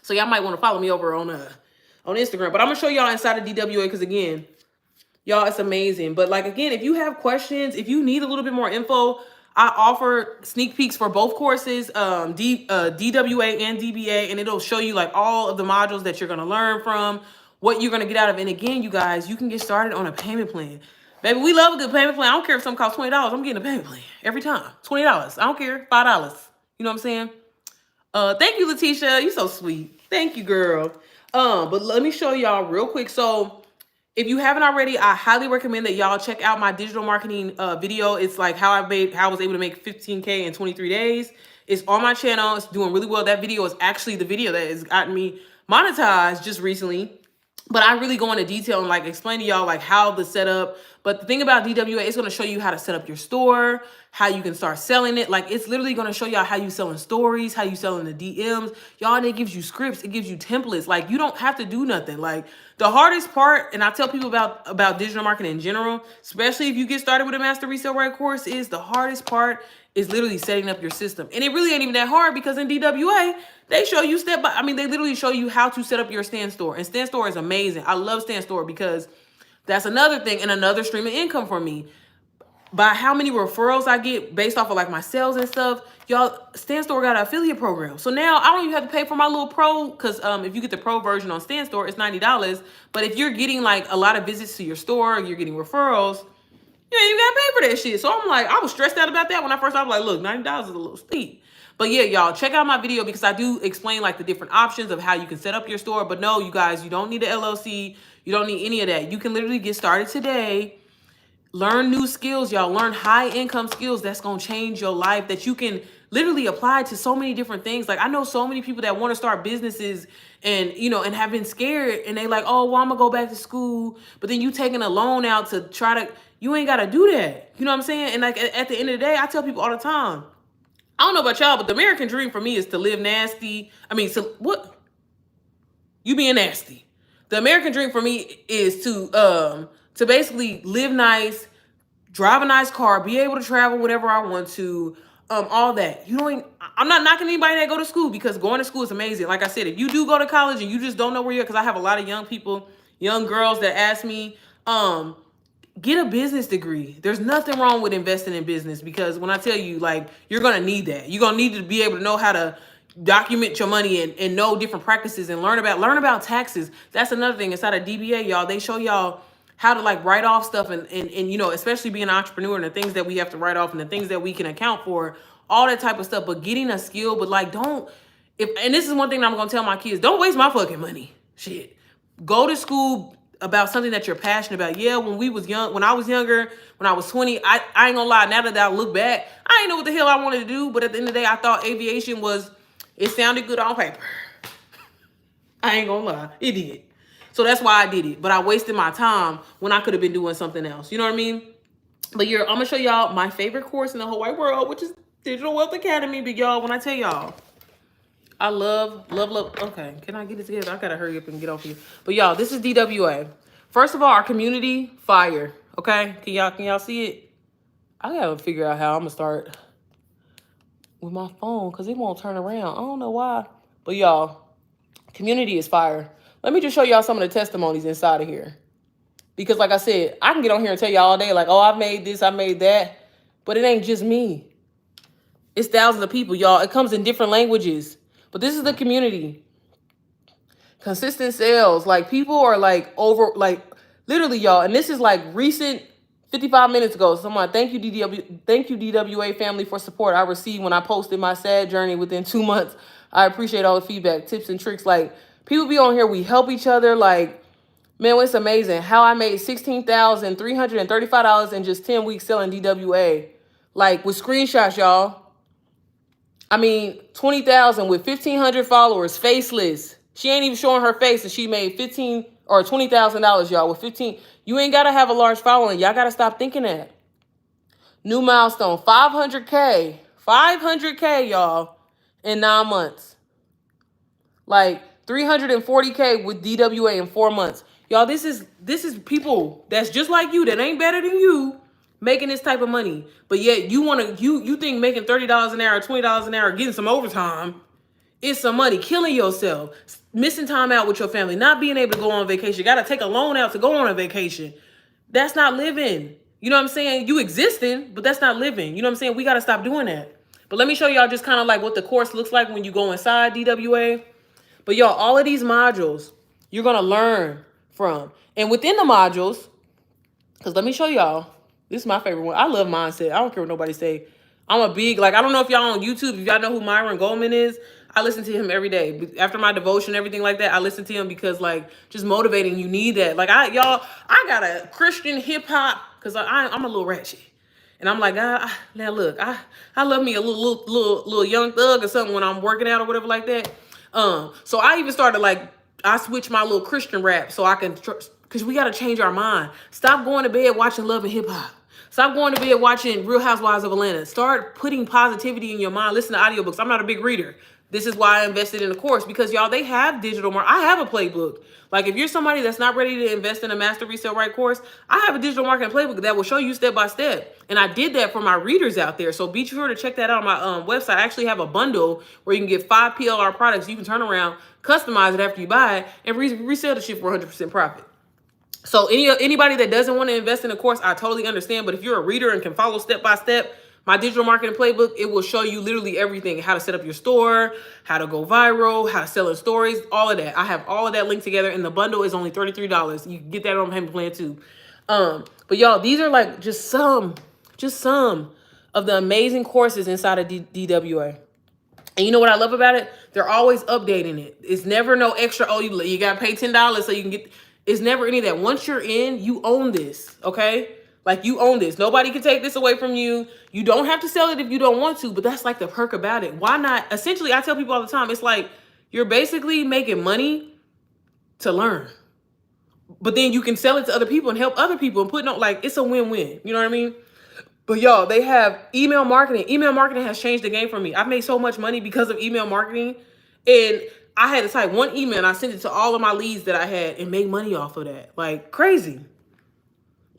So y'all might want to follow me over on Instagram. But I'm gonna show y'all inside of DWA, because again, y'all, it's amazing. But like, again, if you have questions, if you need a little bit more info, I offer sneak peeks for both courses, DWA and DBA, and it'll show you like all of the modules that you're gonna learn from, what you're gonna get out of it. And again, you guys, you can get started on a payment plan. Baby, we love a good payment plan. I don't care if something costs $20. I'm getting a payment plan every time. $20. I don't care. $5. You know what I'm saying? Thank you, Letitia. You so sweet. Thank you, girl. But let me show y'all real quick. So if you haven't already, I highly recommend that y'all check out my digital marketing video. It's like how I was able to make 15K in 23 days. It's on my channel. It's doing really well. That video is actually the video that has gotten me monetized just recently. But I really go into detail and like explain to y'all like how the setup. But the thing about DWA, it's going to show you how to set up your store, how you can start selling it. Like, it's literally going to show y'all how you selling stories, how you selling the DMs. Y'all, and it gives you scripts. It gives you templates. Like, you don't have to do nothing. Like, the hardest part, and I tell people about digital marketing in general, especially if you get started with a master resale right course, is the hardest part is literally setting up your system. And it really ain't even that hard, because in DWA, they show you they literally show you how to set up your Stand Store. And Stand Store is amazing. I love Stand Store because that's another thing and another stream of income for me. By how many referrals I get based off of like my sales and stuff, y'all, Stand Store got an affiliate program. So now I don't even have to pay for my little pro, because if you get the pro version on Stand Store, it's $90. But if you're getting like a lot of visits to your store, you're getting referrals, you ain't even gotta pay for that shit. So I'm like, I was stressed out about that when I first, I was like, look, $90 is a little steep. But yeah, y'all, check out my video, because I do explain like the different options of how you can set up your store. But no, you guys, you don't need an LLC. You don't need any of that. You can literally get started today. Learn new skills, y'all. Learn high income skills that's going to change your life, that you can literally apply to so many different things. Like, I know so many people that want to start businesses and, and have been scared, and they like, oh, well, I'm going to go back to school. But then you taking a loan out to try to, you ain't got to do that. You know what I'm saying? And like, at the end of the day, I tell people all the time, I don't know about y'all, but the American dream for me is to live nasty. I mean, so what? You being nasty. The American dream for me is to basically live nice, drive a nice car, be able to travel whatever I want to, all that. I'm not knocking anybody that go to school, because going to school is amazing. Like I said, if you do go to college and you just don't know where you're at, because I have a lot of young people, young girls that ask me, get a business degree. There's nothing wrong with investing in business, because when I tell you, like, you're going to need that. You're going to need to be able to know how to document your money and know different practices and learn about taxes. That's another thing inside of DBA, y'all. They show y'all how to like write off stuff and you know, especially being an entrepreneur and the things that we have to write off and the things that we can account for, all that type of stuff. But getting a skill, but like, and this is one thing that I'm going to tell my kids, don't waste my fucking money. Shit. Go to school about something that you're passionate about. Yeah, when I was younger, when I was 20, I ain't gonna lie, now that I look back, I ain't know what the hell I wanted to do, but at the end of the day, I thought aviation it sounded good on paper. I ain't gonna lie, it did. So that's why I did it, but I wasted my time when I could have been doing something else. You know what I mean? But I'm gonna show y'all my favorite course in the whole wide world, which is Digital Wealth Academy. But y'all, when I tell y'all, I love. Okay, can I get it together? I gotta hurry up and get off here. But y'all, this is DWA. First of all, our community, fire. Okay, can y'all see it? I gotta figure out how I'm gonna start with my phone because it won't turn around. I don't know why. But y'all, community is fire. Let me just show y'all some of the testimonies inside of here. Because like I said, I can get on here and tell y'all all day, like, oh, I made this, I made that. But it ain't just me. It's thousands of people, y'all. It comes in different languages. But this is the community. Consistent sales. Like, people are like literally, y'all. And this is like recent, 55 minutes ago. Someone, thank you, DWA family, for support I received when I posted my sad journey within 2 months. I appreciate all the feedback, tips, and tricks. Like, people be on here. We help each other. Like, man, it's amazing how I made $16,335 in just 10 weeks selling DWA. Like, with screenshots, y'all. I mean, 20,000 with 1,500 followers, faceless. She ain't even showing her face, and she made $15,000 or $20,000, y'all. With 15, you ain't gotta have a large following. Y'all gotta stop thinking that. New milestone, 500K, y'all, in 9 months. Like 340K with DWA in 4 months, y'all. This is people that's just like you, that ain't better than you, making this type of money. But yet you think making $30 an hour, $20 an hour, getting some overtime is some money. Killing yourself, missing time out with your family, not being able to go on vacation. You got to take a loan out to go on a vacation. That's not living. You know what I'm saying? You existing, but that's not living. You know what I'm saying? We got to stop doing that. But let me show y'all just kind of like what the course looks like when you go inside DWA. But y'all, all of these modules you're going to learn from. And within the modules, because let me show y'all, this is my favorite one. I love mindset. I don't care what nobody say. I'm a big, like, I don't know if y'all on YouTube, if y'all know who Myron Goldman is. I listen to him every day. After my devotion, everything like that, I listen to him because, like, just motivating. You need that. Like, I got a Christian hip hop because I'm a little ratchet. And I'm like, now look, I love me a little young thug or something when I'm working out or whatever like that. So I even started, like, I switched my little Christian rap so I can, because we got to change our mind. Stop going to bed watching Love and Hip Hop. Stop going to bed watching Real Housewives of Atlanta. Start putting positivity in your mind. Listen to audiobooks. I'm not a big reader. This is why I invested in the course, because y'all, they have digital marketing. I have a playbook. Like, if you're somebody that's not ready to invest in a Master Resale Right course, I have a digital marketing playbook that will show you step by step. And I did that for my readers out there. So be sure to check that out on my website. I actually have a bundle where you can get 5 PLR products. You can turn around, customize it after you buy it, and resell the shit for 100% profit. So anybody that doesn't want to invest in a course, I totally understand. But if you're a reader and can follow step by step, my digital marketing playbook, it will show you literally everything: how to set up your store, how to go viral, how to sell in stories, all of that. I have all of that linked together, and the bundle is only $33. You can get that on payment plan too. But y'all, these are like just some of the amazing courses inside of DWA. And you know what I love about it? They're always updating it. It's never no extra, oh, you got to pay $10 so you can get. It's never any of that. Once you're in, you own this, okay? Like, you own this. Nobody can take this away from you. You don't have to sell it if you don't want to, but that's like the perk about it. Why not? Essentially, I tell people all the time, it's like you're basically making money to learn. But then you can sell it to other people and help other people and put no, like, it's a win-win. You know what I mean? But y'all, they have email marketing. Email marketing has changed the game for me. I've made so much money because of email marketing. And I had to type one email and I sent it to all of my leads that I had and made money off of that. Like, crazy.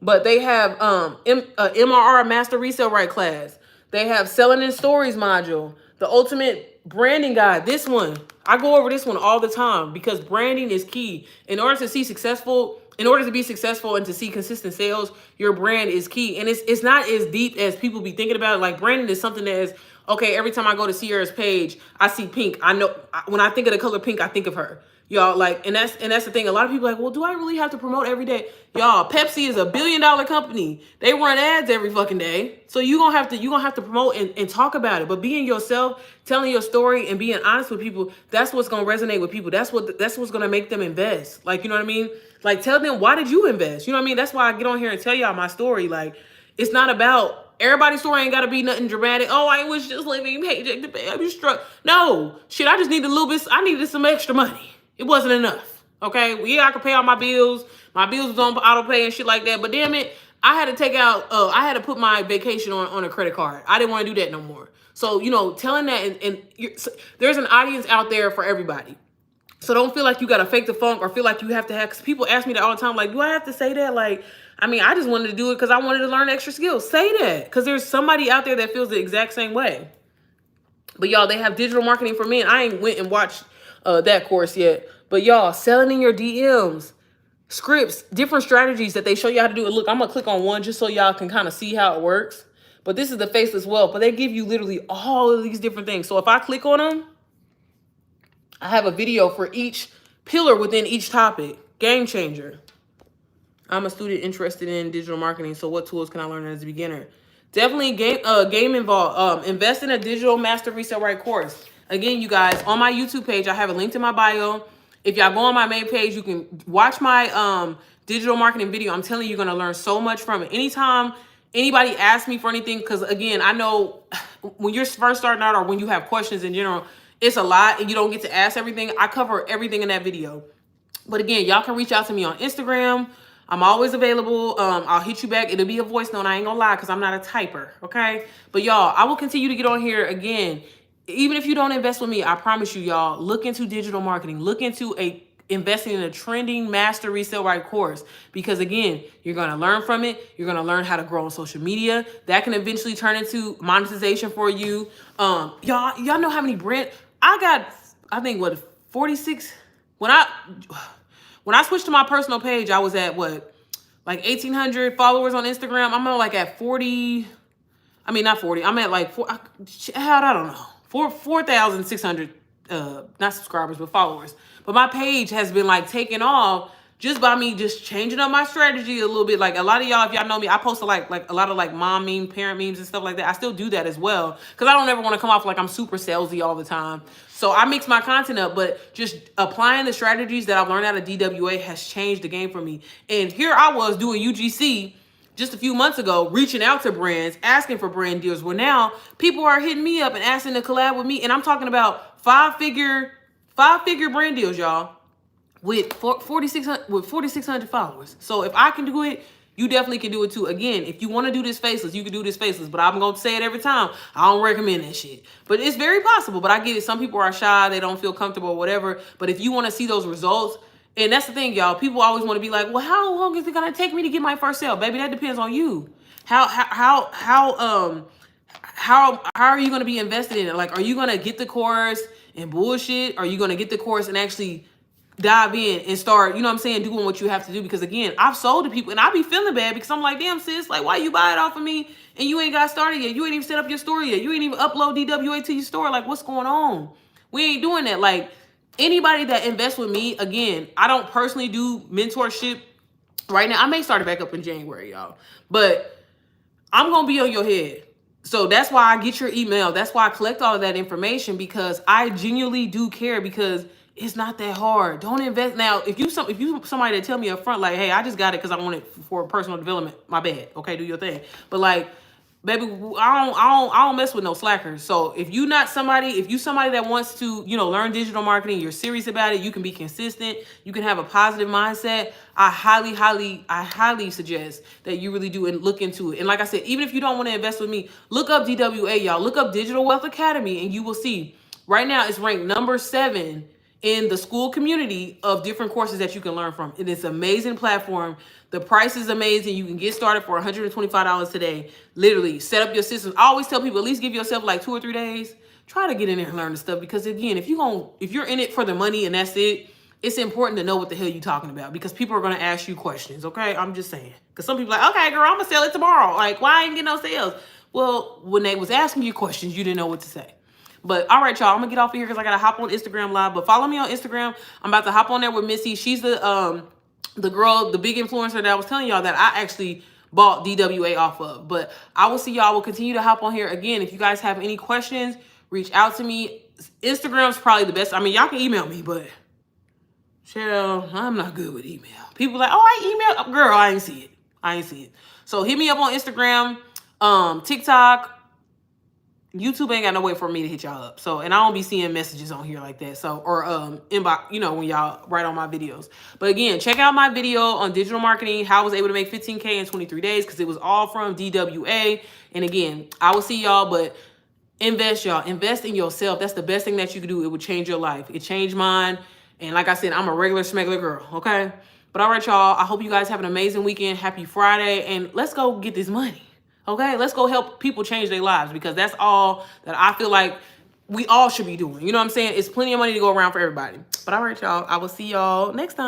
But they have MRR Master Resale Right class. They have Selling in Stories module. The Ultimate Branding Guide. This one, I go over this one all the time because branding is key. In order to see successful in order to be successful and to see consistent sales, your brand is key. And it's not as deep as people be thinking about it. Like branding is something that is, okay, every time I go to Sierra's page, I see pink. I know when I think of the color pink, I think of her. Y'all, like, and that's the thing. A lot of people are like, well, do I really have to promote every day? Y'all, Pepsi is a $1 billion company. They run ads every fucking day. So you gonna have to promote and talk about it. But being yourself, telling your story and being honest with people, that's what's gonna resonate with people. That's what's gonna make them invest. Like, you know what I mean? Like, tell them, why did you invest? You know what I mean? That's why I get on here and tell y'all my story. Like, it's not about, everybody's story ain't gotta be nothing dramatic. Oh, I was just living paycheck to pay. I was struck. No, shit, I just needed a little bit. I needed some extra money. It wasn't enough. Okay. Yeah, I could pay all my bills. My bills was on auto pay and shit like that. But damn it, I had to take out, I had to put my vacation on a credit card. I didn't want to do that no more. So, you know, telling that, there's an audience out there for everybody. So don't feel like you got to fake the funk or feel like you have to have, because people ask me that all the time. Like, do I have to say that? Like, I mean, I just wanted to do it because I wanted to learn extra skills. Say that, because there's somebody out there that feels the exact same way. But y'all, they have digital marketing for men. I ain't went and watched that course yet. But y'all, selling in your DMs, scripts, different strategies that they show you how to do it. Look, I'm going to click on one just so y'all can kind of see how it works. But this is the faceless wealth. But they give you literally all of these different things. So if I click on them, I have a video for each pillar within each topic. Game changer. I'm a student interested in digital marketing. So what tools can I learn as a beginner? Definitely game involved. Invest in a digital master resale right course. Again, you guys, on my YouTube page, I have a link to my bio. If y'all go on my main page, you can watch my digital marketing video. I'm telling you, you're going to learn so much from it. Anytime anybody asks me for anything, because again, I know when you're first starting out or when you have questions in general, it's a lot and you don't get to ask everything. I cover everything in that video. But again, y'all can reach out to me on Instagram. I'm always available. I'll hit you back. It'll be a voice note. I ain't gonna lie, because I'm not a typer, okay? But y'all, I will continue to get on here again. Even if you don't invest with me, I promise you, y'all, look into digital marketing. Look into investing in a trending master resale right course. Because again, you're gonna learn from it. You're gonna learn how to grow on social media. That can eventually turn into monetization for you. Y'all know how many I got, I think, what, 46? When I switched to my personal page, I was at what, like 1,800 followers on Instagram. I'm at like at 40. I mean, not 40. I'm at like I don't know, 4,600, not subscribers, but followers. But my page has been like taking off just by me just changing up my strategy a little bit. Like a lot of y'all, if y'all know me, I post like a lot of like mom meme, parent memes and stuff like that. I still do that as well, because I don't ever want to come off like I'm super salesy all the time. So I mix my content up, but just applying the strategies that I've learned out of DWA has changed the game for me. And here I was doing UGC just a few months ago, reaching out to brands, asking for brand deals. Well, now people are hitting me up and asking to collab with me. And I'm talking about five-figure brand deals, y'all, with 4,600 followers. So if I can do it, you definitely can do it too. Again, if you want to do this faceless, you can do this faceless. But I'm going to say it every time. I don't recommend that shit. But it's very possible. But I get it. Some people are shy. They don't feel comfortable or whatever. But if you want to see those results, and that's the thing, y'all, people always want to be like, well, how long is it going to take me to get my first sale? Baby, that depends on you. How are you going to be invested in it? Like, are you going to get the course and bullshit? Are you going to get the course and actually dive in and start, you know what I'm saying, doing what you have to do? Because again, I've sold to people and I be feeling bad because I'm like, damn sis, like, why you buy it off of me and you ain't got started yet? You ain't even set up your store yet. You ain't even upload DWA to your store. Like, what's going on? We ain't doing that. Like, anybody that invests with me, again, I don't personally do mentorship right now. I may start it back up in January, y'all, but I'm going to be on your head. So that's why I get your email. That's why I collect all of that information, because I genuinely do care, because it's not that hard. Don't invest. Now, if you somebody that tell me up front, like, hey, I just got it because I want it for personal development, my bad. Okay, do your thing. But like, baby, I don't mess with no slackers. So if you somebody that wants to, learn digital marketing, you're serious about it, you can be consistent, you can have a positive mindset, I highly suggest that you really do and look into it. And like I said, even if you don't want to invest with me, look up DWA, y'all. Look up Digital Wealth Academy and you will see right now it's ranked number 7 in the school community of different courses that you can learn from. And it's an amazing platform. The price is amazing. You can get started for $125 today. Literally, set up your systems. I always tell people, at least give yourself like 2 or 3 days. Try to get in there and learn the stuff. Because again, if you're in it for the money and that's it, it's important to know what the hell you're talking about, because people are going to ask you questions. Okay, I'm just saying, because some people are like, okay, girl, I'm gonna sell it tomorrow. Like, why I ain't getting no sales? Well, when they was asking you questions, you didn't know what to say. But all right, y'all, I'm gonna get off of here because I gotta hop on Instagram live. But follow me on Instagram. I'm about to hop on there with Missy. She's the girl, the big influencer that I was telling y'all that I actually bought DWA off of. But I will see y'all. Will continue to hop on here again. If you guys have any questions, reach out to me. Instagram's probably the best. I mean, y'all can email me, but Cheryl, I'm not good with email. People like, oh, I emailed. Girl, I ain't see it. I ain't see it. So hit me up on Instagram, TikTok. YouTube ain't got no way for me to hit y'all up. So, and I don't be seeing messages on here like that. So, or inbox, when y'all write on my videos. But again, check out my video on digital marketing, how I was able to make 15K in 23 days, because it was all from DWA. And again, I will see y'all, but invest, y'all. Invest in yourself. That's the best thing that you can do. It would change your life. It changed mine. And like I said, I'm a regular smuggler girl, okay? But all right, y'all, I hope you guys have an amazing weekend. Happy Friday. And let's go get this money. Okay, let's go help people change their lives, because that's all that I feel like we all should be doing. You know what I'm saying? It's plenty of money to go around for everybody. But all right, y'all, I will see y'all next time.